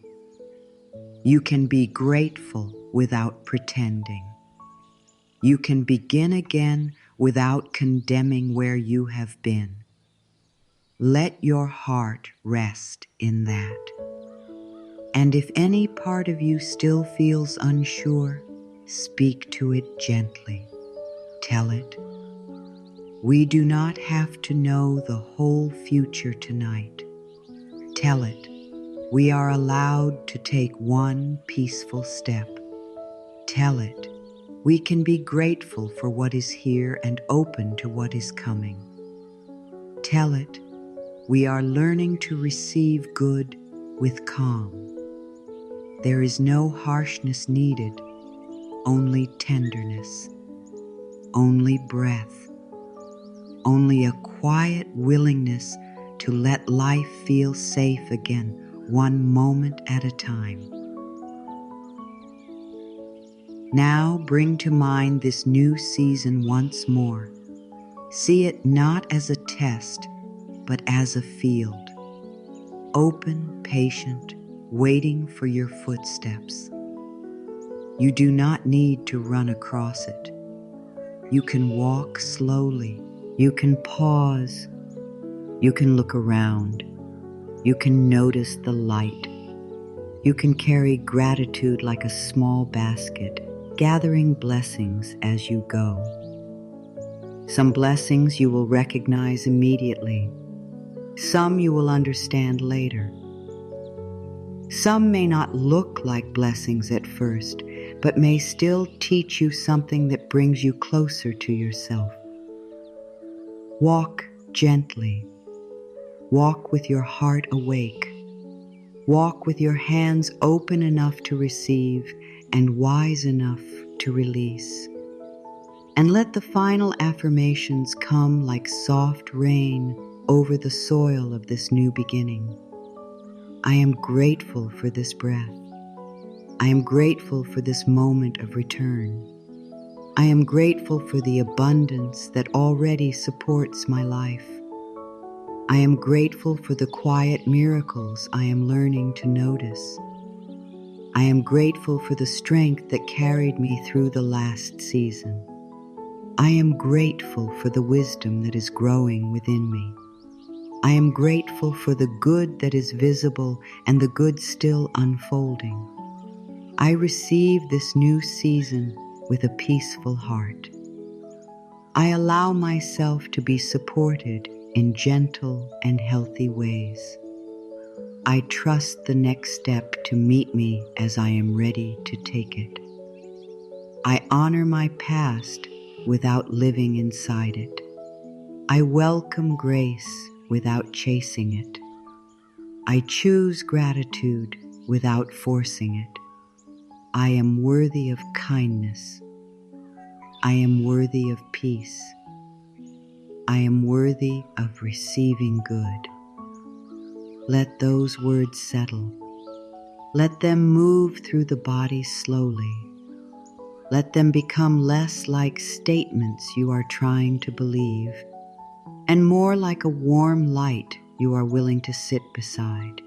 You can be grateful without pretending. You can begin again without condemning where you have been. Let your heart rest in that. And if any part of you still feels unsure, speak to it gently. Tell it, we do not have to know the whole future tonight. Tell it, we are allowed to take one peaceful step. Tell it, we can be grateful for what is here and open to what is coming. Tell it, we are learning to receive good with calm. There is no harshness needed, only tenderness, only breath, only a quiet willingness to let life feel safe again, one moment at a time. Now bring to mind this new season once more. See it not as a test, but as a field. Open, patient, waiting for your footsteps. You do not need to run across it. You can walk slowly. You can pause. You can look around. You can notice the light. You can carry gratitude like a small basket, gathering blessings as you go. Some blessings you will recognize immediately. Some you will understand later. Some may not look like blessings at first, but may still teach you something that brings you closer to yourself. Walk gently. Walk with your heart awake. Walk with your hands open enough to receive and wise enough to release. And let the final affirmations come like soft rain over the soil of this new beginning. I am grateful for this breath. I am grateful for this moment of return. I am grateful for the abundance that already supports my life. I am grateful for the quiet miracles I am learning to notice. I am grateful for the strength that carried me through the last season. I am grateful for the wisdom that is growing within me. I am grateful for the good that is visible and the good still unfolding. I receive this new season with a peaceful heart. I allow myself to be supported in gentle and healthy ways. I trust the next step to meet me as I am ready to take it. I honor my past without living inside it. I welcome grace without chasing it. I choose gratitude without forcing it. I am worthy of kindness. I am worthy of peace. I am worthy of receiving good. Let those words settle. Let them move through the body slowly. Let them become less like statements you are trying to believe, and more like a warm light you are willing to sit beside.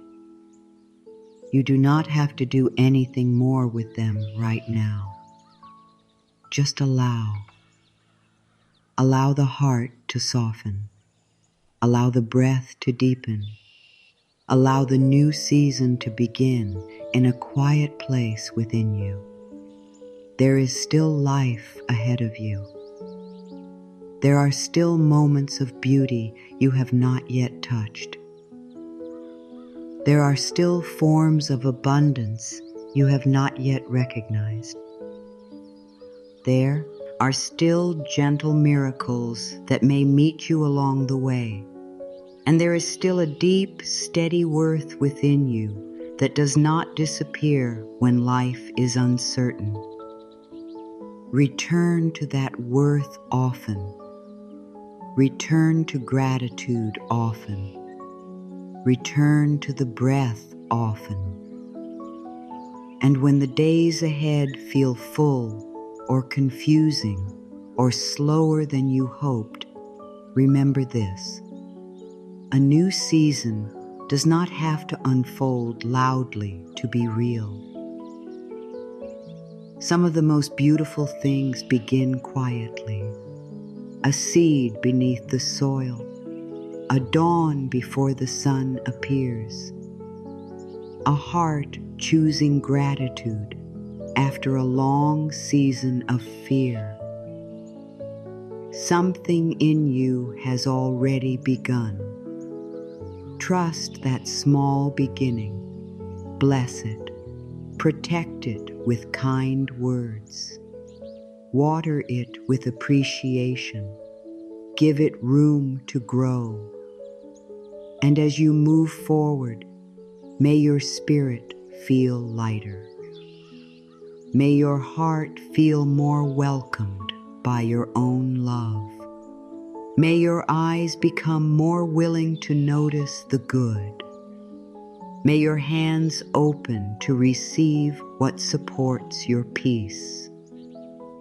You do not have to do anything more with them right now. Just allow. Allow the heart to soften. Allow the breath to deepen. Allow the new season to begin in a quiet place within you. There is still life ahead of you. There are still moments of beauty you have not yet touched. There are still forms of abundance you have not yet recognized. There are still gentle miracles that may meet you along the way, and there is still a deep, steady worth within you that does not disappear when life is uncertain. Return to that worth often. Return to gratitude often. Return to the breath often. And when the days ahead feel full or confusing or slower than you hoped, remember this: a new season does not have to unfold loudly to be real. Some of the most beautiful things begin quietly. A seed beneath the soil, a dawn before the sun appears, a heart choosing gratitude after a long season of fear. Something in you has already begun. Trust that small beginning. Bless it. Protect it with kind words. Water it with appreciation. Give it room to grow. And as you move forward, may your spirit feel lighter. May your heart feel more welcomed by your own love. May your eyes become more willing to notice the good. May your hands open to receive what supports your peace.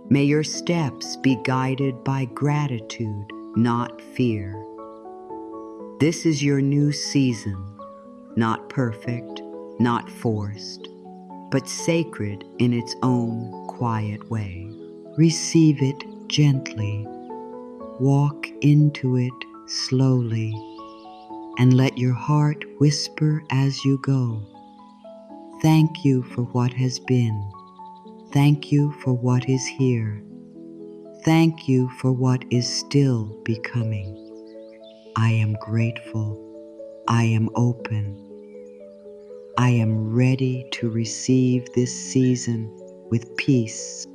May your steps be guided by gratitude, not fear. This is your new season, not perfect, not forced, but sacred in its own quiet way. Receive it gently. Walk into it slowly, and let your heart whisper as you go. Thank you for what has been. Thank you for what is here. Thank you for what is still becoming. I am grateful. I am open. I am ready to receive this season with peace.